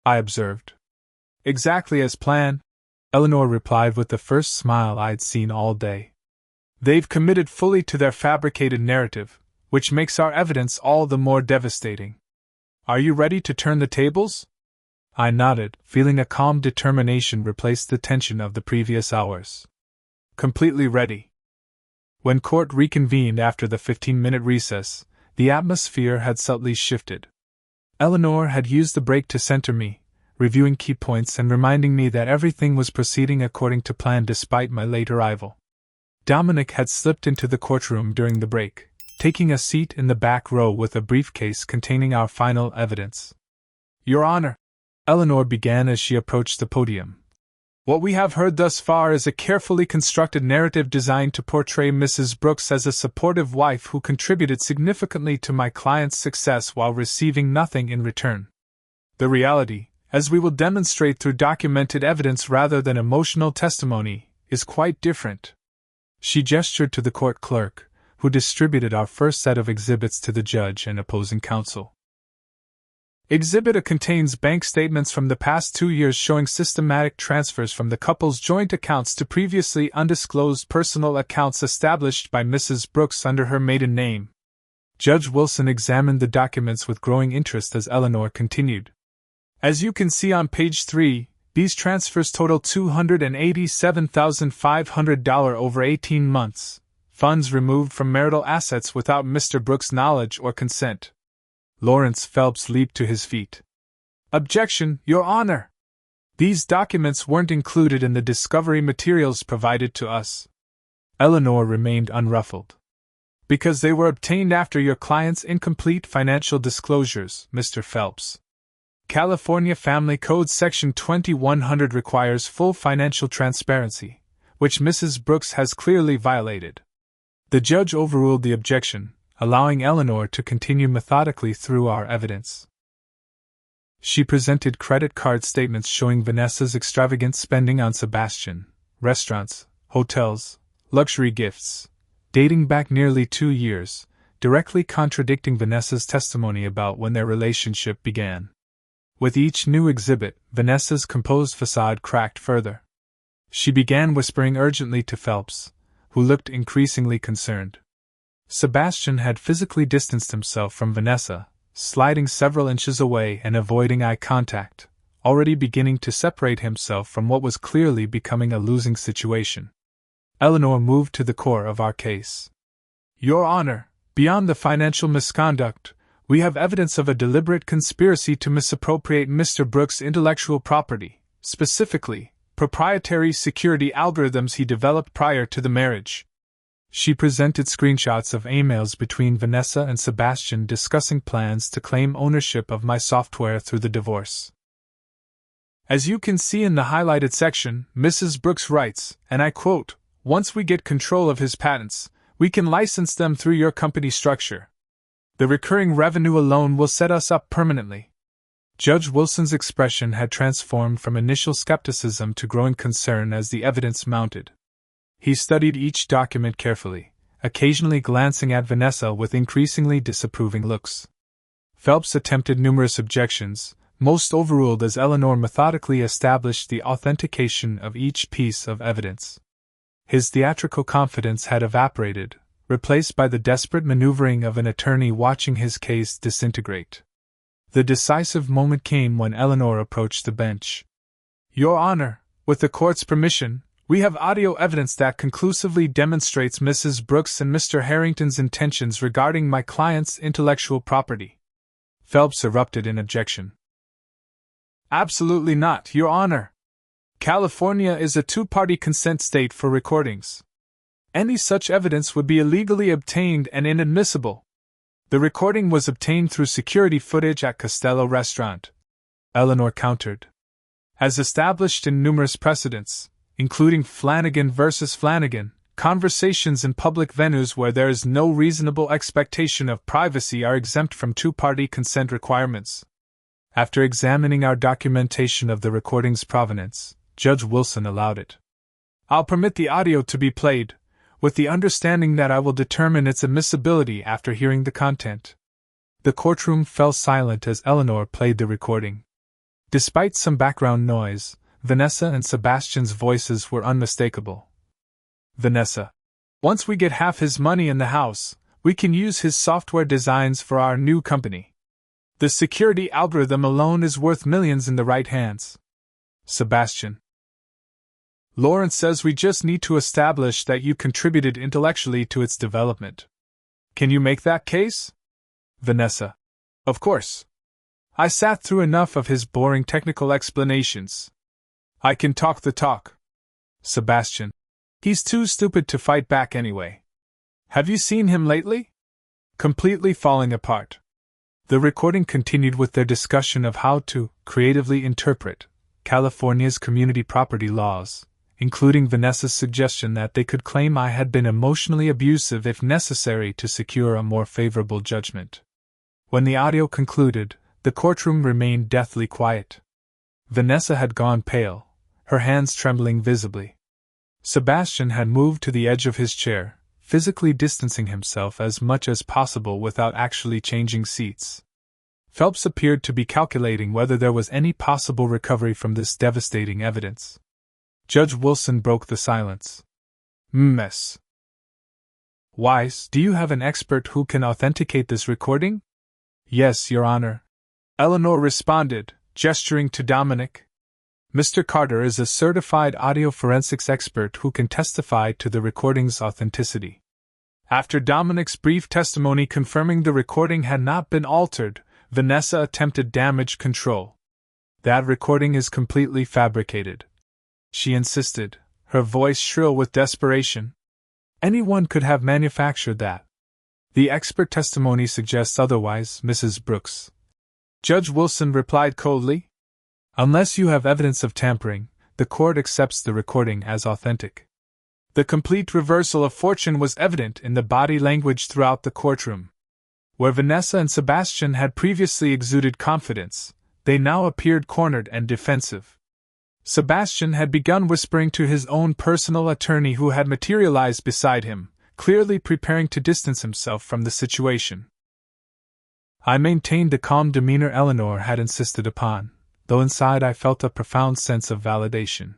I observed. "Exactly as planned," Eleanor replied with the first smile I'd seen all day. "They've committed fully to their fabricated narrative, which makes our evidence all the more devastating. Are you ready to turn the tables?" I nodded, feeling a calm determination replace the tension of the previous hours. "Completely ready." When court reconvened after the 15-minute recess, the atmosphere had subtly shifted. Eleanor had used the break to center me, reviewing key points and reminding me that everything was proceeding according to plan despite my late arrival. Dominic had slipped into the courtroom during the break, taking a seat in the back row with a briefcase containing our final evidence. "Your Honor," Eleanor began as she approached the podium, "what we have heard thus far is a carefully constructed narrative designed to portray Mrs. Brooks as a supportive wife who contributed significantly to my client's success while receiving nothing in return. The reality, as we will demonstrate through documented evidence rather than emotional testimony, is quite different." She gestured to the court clerk, who distributed our first set of exhibits to the judge and opposing counsel. Exhibit A contains bank statements from the past 2 years showing systematic transfers from the couple's joint accounts to previously undisclosed personal accounts established by Mrs. Brooks under her maiden name. Judge Wilson examined the documents with growing interest as Eleanor continued. "As you can see on page 3, these transfers total $287,500 over 18 months, funds removed from marital assets without Mr. Brooks' knowledge or consent." Lawrence Phelps leaped to his feet. "Objection, Your Honor! These documents weren't included in the discovery materials provided to us." Eleanor remained unruffled. "Because they were obtained after your client's incomplete financial disclosures, Mr. Phelps. California Family Code Section 2100 requires full financial transparency, which Mrs. Brooks has clearly violated." The judge overruled the objection, allowing Eleanor to continue methodically through our evidence. She presented credit card statements showing Vanessa's extravagant spending on Sebastian, restaurants, hotels, luxury gifts, dating back nearly 2 years, directly contradicting Vanessa's testimony about when their relationship began. With each new exhibit, Vanessa's composed facade cracked further. She began whispering urgently to Phelps, who looked increasingly concerned. Sebastian had physically distanced himself from Vanessa, sliding several inches away and avoiding eye contact, already beginning to separate himself from what was clearly becoming a losing situation. Eleanor moved to the core of our case. "Your Honor, beyond the financial misconduct, we have evidence of a deliberate conspiracy to misappropriate Mr. Brooks' intellectual property, specifically, proprietary security algorithms he developed prior to the marriage." She presented screenshots of emails between Vanessa and Sebastian discussing plans to claim ownership of my software through the divorce. As you can see in the highlighted section, Mrs. Brooks writes, and I quote, "Once we get control of his patents, we can license them through your company structure. The recurring revenue alone will set us up permanently." Judge Wilson's expression had transformed from initial skepticism to growing concern as the evidence mounted. He studied each document carefully, occasionally glancing at Vanessa with increasingly disapproving looks. Phelps attempted numerous objections, most overruled as Eleanor methodically established the authentication of each piece of evidence. His theatrical confidence had evaporated, replaced by the desperate maneuvering of an attorney watching his case disintegrate. The decisive moment came when Eleanor approached the bench. "Your Honor, with the court's permission, we have audio evidence that conclusively demonstrates Mrs. Brooks and Mr. Harrington's intentions regarding my client's intellectual property." Phelps erupted in objection. "Absolutely not, Your Honor. California is a two-party consent state for recordings. Any such evidence would be illegally obtained and inadmissible. The recording was obtained through security footage at Costello Restaurant," Eleanor countered. "As established in numerous precedents, including Flanagan versus Flanagan, conversations in public venues where there is no reasonable expectation of privacy are exempt from two-party consent requirements." After examining our documentation of the recording's provenance, Judge Wilson allowed it. "I'll permit the audio to be played, with the understanding that I will determine its admissibility after hearing the content." The courtroom fell silent as Eleanor played the recording. Despite some background noise, Vanessa and Sebastian's voices were unmistakable. "Vanessa. Once we get half his money in the house, we can use his software designs for our new company. The security algorithm alone is worth millions in the right hands." Sebastian. "Lawrence says we just need to establish that you contributed intellectually to its development. Can you make that case?" Vanessa. "Of course. I sat through enough of his boring technical explanations. I can talk the talk." Sebastian. "He's too stupid to fight back anyway. Have you seen him lately? Completely falling apart." The recording continued with their discussion of how to creatively interpret California's community property laws, including Vanessa's suggestion that they could claim I had been emotionally abusive if necessary to secure a more favorable judgment. When the audio concluded, the courtroom remained deathly quiet. Vanessa had gone pale, her hands trembling visibly. Sebastian had moved to the edge of his chair, physically distancing himself as much as possible without actually changing seats. Phelps appeared to be calculating whether there was any possible recovery from this devastating evidence. Judge Wilson broke the silence. "Miss Weiss, do you have an expert who can authenticate this recording?" "Yes, Your Honor," Eleanor responded, gesturing to Dominic. "Mr. Carter is a certified audio forensics expert who can testify to the recording's authenticity." After Dominic's brief testimony confirming the recording had not been altered, Vanessa attempted damage control. "That recording is completely fabricated," she insisted, her voice shrill with desperation. "Anyone could have manufactured that. The expert testimony suggests otherwise, Mrs. Brooks." Judge Wilson replied coldly. "Unless you have evidence of tampering, the court accepts the recording as authentic." The complete reversal of fortune was evident in the body language throughout the courtroom. Where Vanessa and Sebastian had previously exuded confidence, they now appeared cornered and defensive. Sebastian had begun whispering to his own personal attorney who had materialized beside him, clearly preparing to distance himself from the situation. I maintained the calm demeanor Eleanor had insisted upon, though inside I felt a profound sense of validation.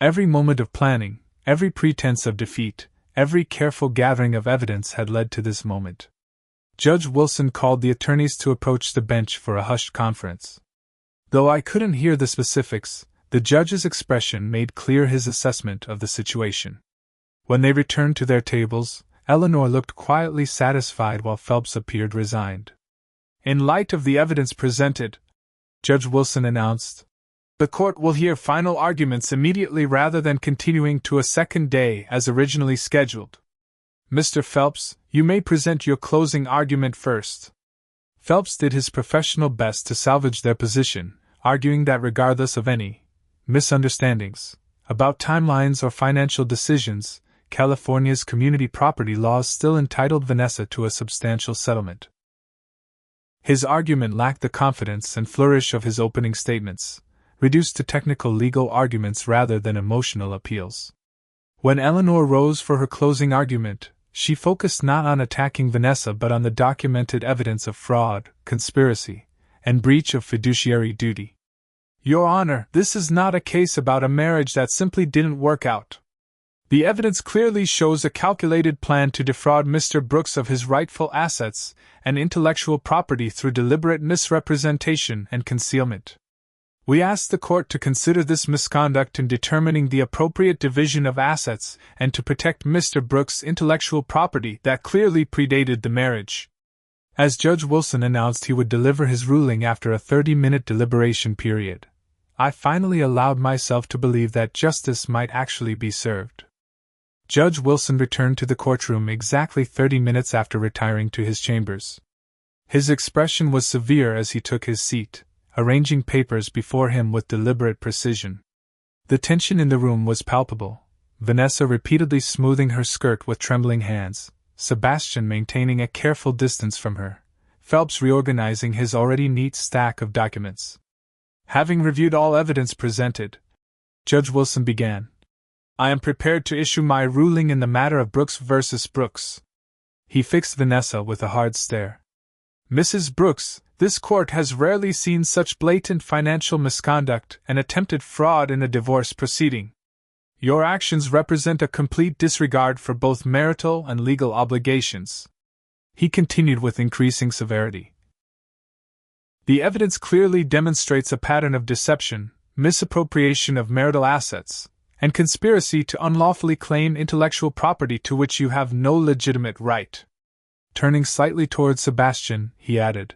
Every moment of planning, every pretense of defeat, every careful gathering of evidence had led to this moment. Judge Wilson called the attorneys to approach the bench for a hushed conference. Though I couldn't hear the specifics, the judge's expression made clear his assessment of the situation. When they returned to their tables, Eleanor looked quietly satisfied while Phelps appeared resigned. "In light of the evidence presented," Judge Wilson announced, "the court will hear final arguments immediately rather than continuing to a second day as originally scheduled. Mr. Phelps, you may present your closing argument first." Phelps did his professional best to salvage their position, arguing that regardless of any misunderstandings about timelines or financial decisions, California's community property laws still entitled Vanessa to a substantial settlement. His argument lacked the confidence and flourish of his opening statements, reduced to technical legal arguments rather than emotional appeals. When Eleanor rose for her closing argument, she focused not on attacking Vanessa but on the documented evidence of fraud, conspiracy, and breach of fiduciary duty. Your Honor, this is not a case about a marriage that simply didn't work out. The evidence clearly shows a calculated plan to defraud Mr. Brooks of his rightful assets and intellectual property through deliberate misrepresentation and concealment. We ask the court to consider this misconduct in determining the appropriate division of assets and to protect Mr. Brooks' intellectual property that clearly predated the marriage. As Judge Wilson announced he would deliver his ruling after a 30-minute deliberation period, I finally allowed myself to believe that justice might actually be served. Judge Wilson returned to the courtroom exactly 30 minutes after retiring to his chambers. His expression was severe as he took his seat, arranging papers before him with deliberate precision. The tension in the room was palpable, Vanessa repeatedly smoothing her skirt with trembling hands, Sebastian maintaining a careful distance from her, Phelps reorganizing his already neat stack of documents. Having reviewed all evidence presented, Judge Wilson began. I am prepared to issue my ruling in the matter of Brooks versus Brooks. He fixed Vanessa with a hard stare. Mrs. Brooks, this court has rarely seen such blatant financial misconduct and attempted fraud in a divorce proceeding. Your actions represent a complete disregard for both marital and legal obligations. He continued with increasing severity. The evidence clearly demonstrates a pattern of deception, misappropriation of marital assets, and conspiracy to unlawfully claim intellectual property to which you have no legitimate right. Turning slightly towards Sebastian, he added,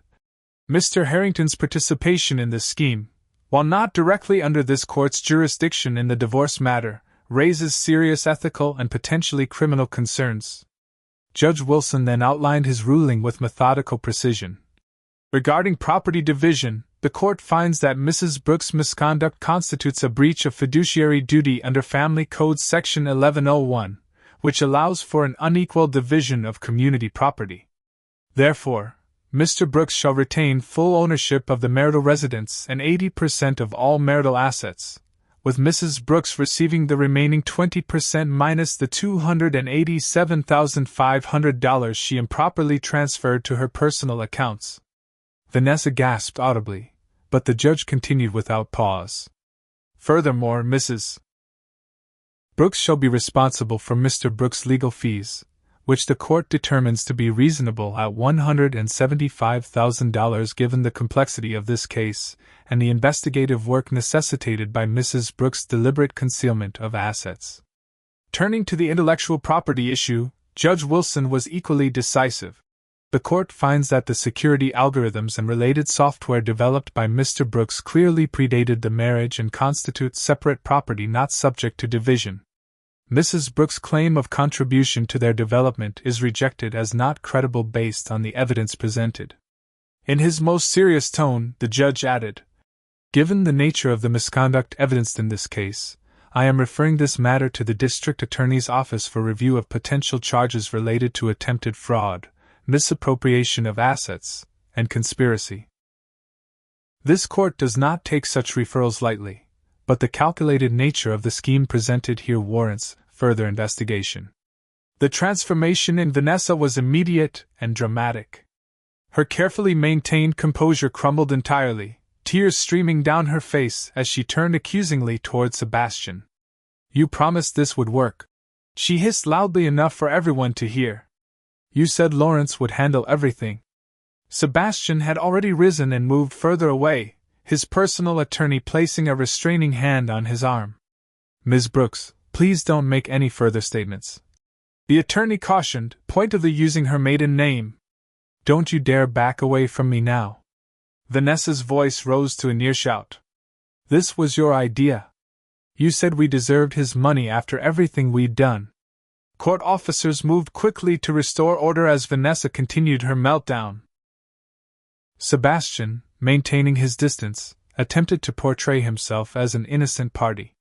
Mr. Harrington's participation in this scheme, while not directly under this court's jurisdiction in the divorce matter, raises serious ethical and potentially criminal concerns. Judge Wilson then outlined his ruling with methodical precision. Regarding property division, the court finds that Mrs. Brooks' misconduct constitutes a breach of fiduciary duty under Family Code Section 1101, which allows for an unequal division of community property. Therefore, Mr. Brooks shall retain full ownership of the marital residence and 80% of all marital assets, with Mrs. Brooks receiving the remaining 20% minus the $287,500 she improperly transferred to her personal accounts. Vanessa gasped audibly, but the judge continued without pause. Furthermore, Mrs. Brooks shall be responsible for Mr. Brooks' legal fees, which the court determines to be reasonable at $175,000 given the complexity of this case and the investigative work necessitated by Mrs. Brooks' deliberate concealment of assets. Turning to the intellectual property issue, Judge Wilson was equally decisive. The court finds that the security algorithms and related software developed by Mr. Brooks clearly predated the marriage and constitute separate property not subject to division. Mrs. Brooks' claim of contribution to their development is rejected as not credible based on the evidence presented. In his most serious tone, the judge added, Given the nature of the misconduct evidenced in this case, I am referring this matter to the District Attorney's Office for review of potential charges related to attempted fraud, misappropriation of assets, and conspiracy. This court does not take such referrals lightly, but the calculated nature of the scheme presented here warrants further investigation. The transformation in Vanessa was immediate and dramatic. Her carefully maintained composure crumbled entirely, tears streaming down her face as she turned accusingly toward Sebastian. You promised this would work. She hissed loudly enough for everyone to hear. You said Lawrence would handle everything. Sebastian had already risen and moved further away, his personal attorney placing a restraining hand on his arm. Ms. Brooks, please don't make any further statements. The attorney cautioned, pointedly using her maiden name. Don't you dare back away from me now. Vanessa's voice rose to a near shout. This was your idea. You said we deserved his money after everything we'd done. Court officers moved quickly to restore order as Vanessa continued her meltdown. Sebastian, maintaining his distance, attempted to portray himself as an innocent party.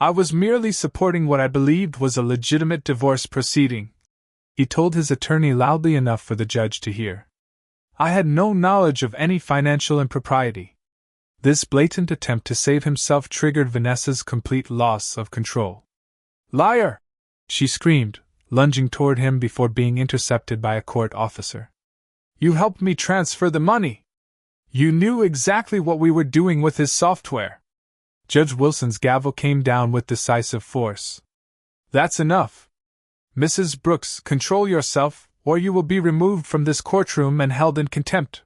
I was merely supporting what I believed was a legitimate divorce proceeding, he told his attorney loudly enough for the judge to hear. I had no knowledge of any financial impropriety. This blatant attempt to save himself triggered Vanessa's complete loss of control. Liar! She screamed, lunging toward him before being intercepted by a court officer. You helped me transfer the money! You knew exactly what we were doing with his software! Judge Wilson's gavel came down with decisive force. That's enough. Mrs. Brooks, control yourself, or you will be removed from this courtroom and held in contempt.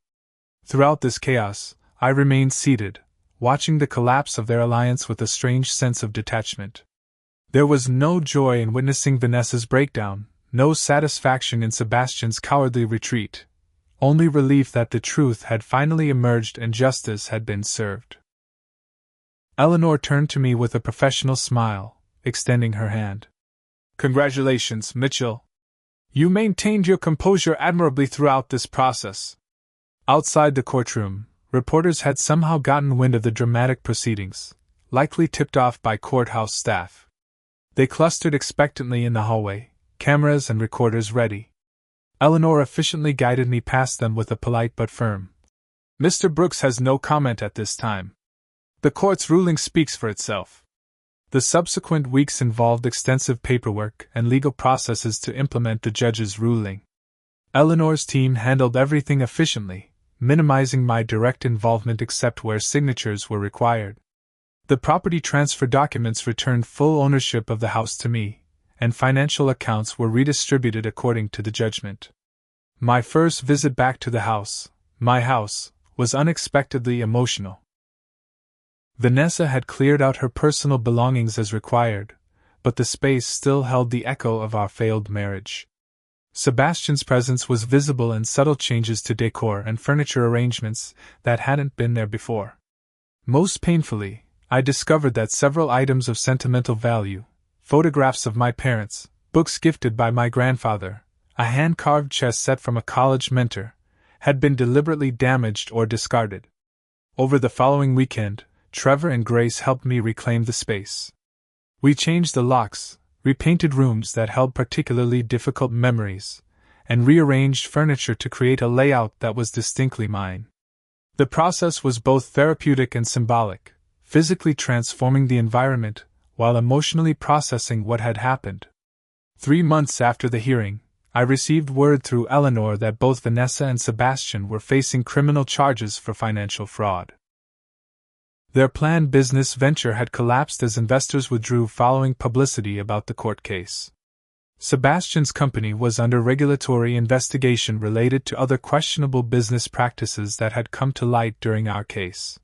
Throughout this chaos, I remained seated, watching the collapse of their alliance with a strange sense of detachment. There was no joy in witnessing Vanessa's breakdown, no satisfaction in Sebastian's cowardly retreat, only relief that the truth had finally emerged and justice had been served. Eleanor turned to me with a professional smile, extending her hand. Congratulations, Mitchell. You maintained your composure admirably throughout this process. Outside the courtroom, reporters had somehow gotten wind of the dramatic proceedings, likely tipped off by courthouse staff. They clustered expectantly in the hallway, cameras and recorders ready. Eleanor efficiently guided me past them with a polite but firm. Mr. Brooks has no comment at this time. The court's ruling speaks for itself. The subsequent weeks involved extensive paperwork and legal processes to implement the judge's ruling. Eleanor's team handled everything efficiently, minimizing my direct involvement except where signatures were required. The property transfer documents returned full ownership of the house to me, and financial accounts were redistributed according to the judgment. My first visit back to the house, my house, was unexpectedly emotional. Vanessa had cleared out her personal belongings as required, but the space still held the echo of our failed marriage. Sebastian's presence was visible in subtle changes to decor and furniture arrangements that hadn't been there before. Most painfully, I discovered that several items of sentimental value, photographs of my parents, books gifted by my grandfather, a hand-carved chess set from a college mentor, had been deliberately damaged or discarded. Over the following weekend, Trevor and Grace helped me reclaim the space. We changed the locks, repainted rooms that held particularly difficult memories, and rearranged furniture to create a layout that was distinctly mine. The process was both therapeutic and symbolic, physically transforming the environment while emotionally processing what had happened. 3 months after the hearing, I received word through Eleanor that both Vanessa and Sebastian were facing criminal charges for financial fraud. Their planned business venture had collapsed as investors withdrew following publicity about the court case. Sebastian's company was under regulatory investigation related to other questionable business practices that had come to light during our case.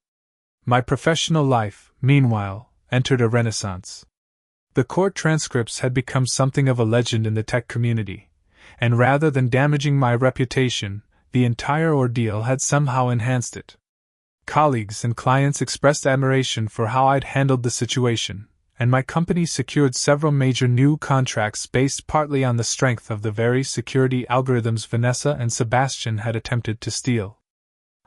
My professional life, meanwhile, entered a renaissance. The court transcripts had become something of a legend in the tech community, and rather than damaging my reputation, the entire ordeal had somehow enhanced it. Colleagues and clients expressed admiration for how I'd handled the situation, and my company secured several major new contracts based partly on the strength of the very security algorithms Vanessa and Sebastian had attempted to steal.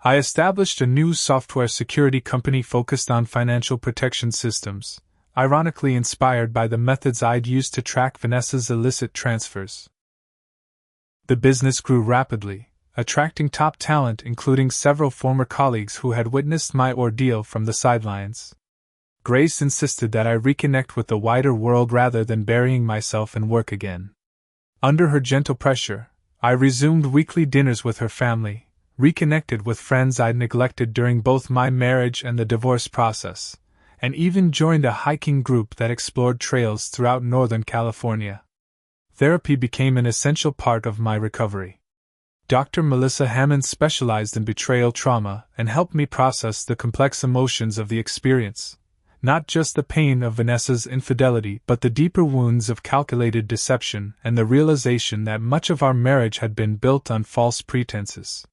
I established a new software security company focused on financial protection systems, ironically inspired by the methods I'd used to track Vanessa's illicit transfers. The business grew rapidly, attracting top talent including several former colleagues who had witnessed my ordeal from the sidelines. Grace insisted that I reconnect with the wider world rather than burying myself in work again. Under her gentle pressure, I resumed weekly dinners with her family, reconnected with friends I'd neglected during both my marriage and the divorce process, and even joined a hiking group that explored trails throughout Northern California. Therapy became an essential part of my recovery. Dr. Melissa Hammond specialized in betrayal trauma and helped me process the complex emotions of the experience, not just the pain of Vanessa's infidelity but the deeper wounds of calculated deception and the realization that much of our marriage had been built on false pretenses.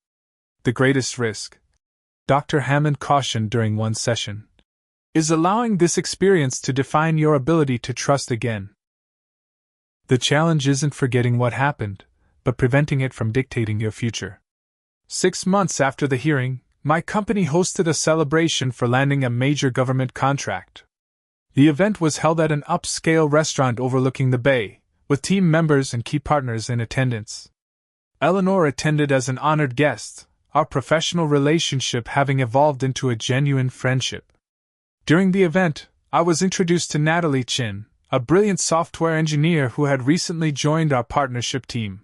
The greatest risk, Dr. Hammond cautioned during one session, is allowing this experience to define your ability to trust again. The challenge isn't forgetting what happened, but preventing it from dictating your future. 6 months after the hearing, my company hosted a celebration for landing a major government contract. The event was held at an upscale restaurant overlooking the bay, with team members and key partners in attendance. Eleanor attended as an honored guest, our professional relationship having evolved into a genuine friendship. During the event, I was introduced to Natalie Chin, a brilliant software engineer who had recently joined our partnership team.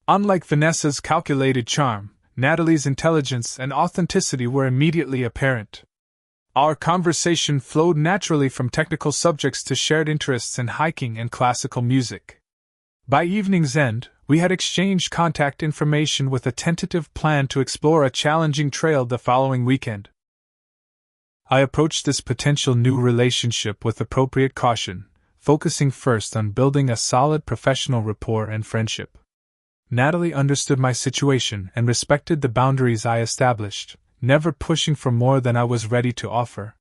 Unlike Vanessa's calculated charm, Natalie's intelligence and authenticity were immediately apparent. Our conversation flowed naturally from technical subjects to shared interests in hiking and classical music. By evening's end, we had exchanged contact information with a tentative plan to explore a challenging trail the following weekend. I approached this potential new relationship with appropriate caution, focusing first on building a solid professional rapport and friendship. Natalie understood my situation and respected the boundaries I established, never pushing for more than I was ready to offer.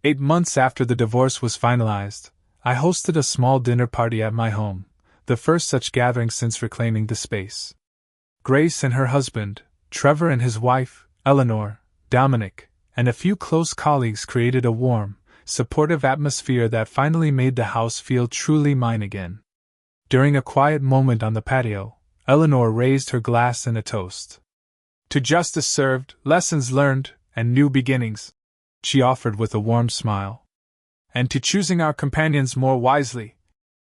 8 months after the divorce was finalized, I hosted a small dinner party at my home, the first such gathering since reclaiming the space. Grace and her husband, Trevor and his wife, Eleanor, Dominic, and a few close colleagues created a warm, supportive atmosphere that finally made the house feel truly mine again. During a quiet moment on the patio, Eleanor raised her glass in a toast. To justice served, lessons learned, and new beginnings, she offered with a warm smile. And to choosing our companions more wisely,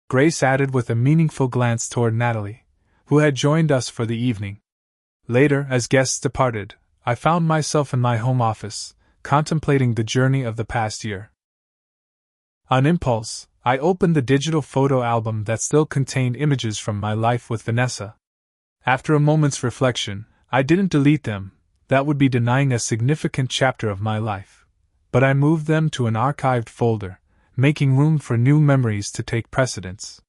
Grace added with a meaningful glance toward Natalie, who had joined us for the evening. Later, as guests departed, I found myself in my home office, contemplating the journey of the past year. On impulse, I opened the digital photo album that still contained images from my life with Vanessa. After a moment's reflection, I didn't delete them, that would be denying a significant chapter of my life, but I moved them to an archived folder, making room for new memories to take precedence.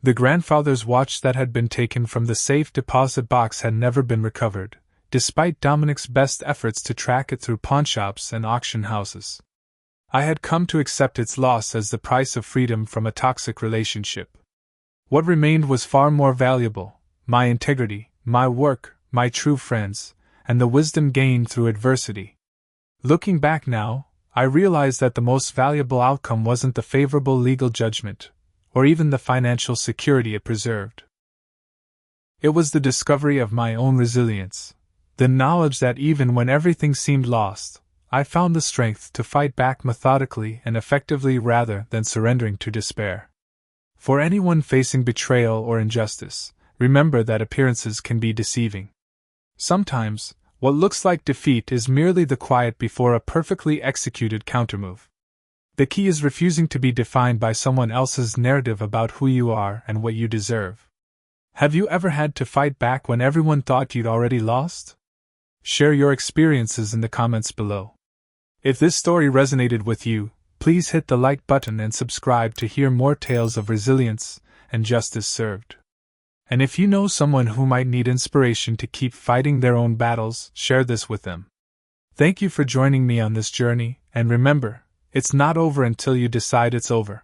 The grandfather's watch that had been taken from the safe deposit box had never been recovered, despite Dominic's best efforts to track it through pawnshops and auction houses. I had come to accept its loss as the price of freedom from a toxic relationship. What remained was far more valuable: my integrity, my work, my true friends, and the wisdom gained through adversity. Looking back now, I realize that the most valuable outcome wasn't the favorable legal judgment, or even the financial security it preserved. It was the discovery of my own resilience, the knowledge that even when everything seemed lost, I found the strength to fight back methodically and effectively rather than surrendering to despair. For anyone facing betrayal or injustice, remember that appearances can be deceiving. Sometimes, what looks like defeat is merely the quiet before a perfectly executed countermove. The key is refusing to be defined by someone else's narrative about who you are and what you deserve. Have you ever had to fight back when everyone thought you'd already lost? Share your experiences in the comments below. If this story resonated with you, please hit the like button and subscribe to hear more tales of resilience and justice served. And if you know someone who might need inspiration to keep fighting their own battles, share this with them. Thank you for joining me on this journey, and remember, it's not over until you decide it's over.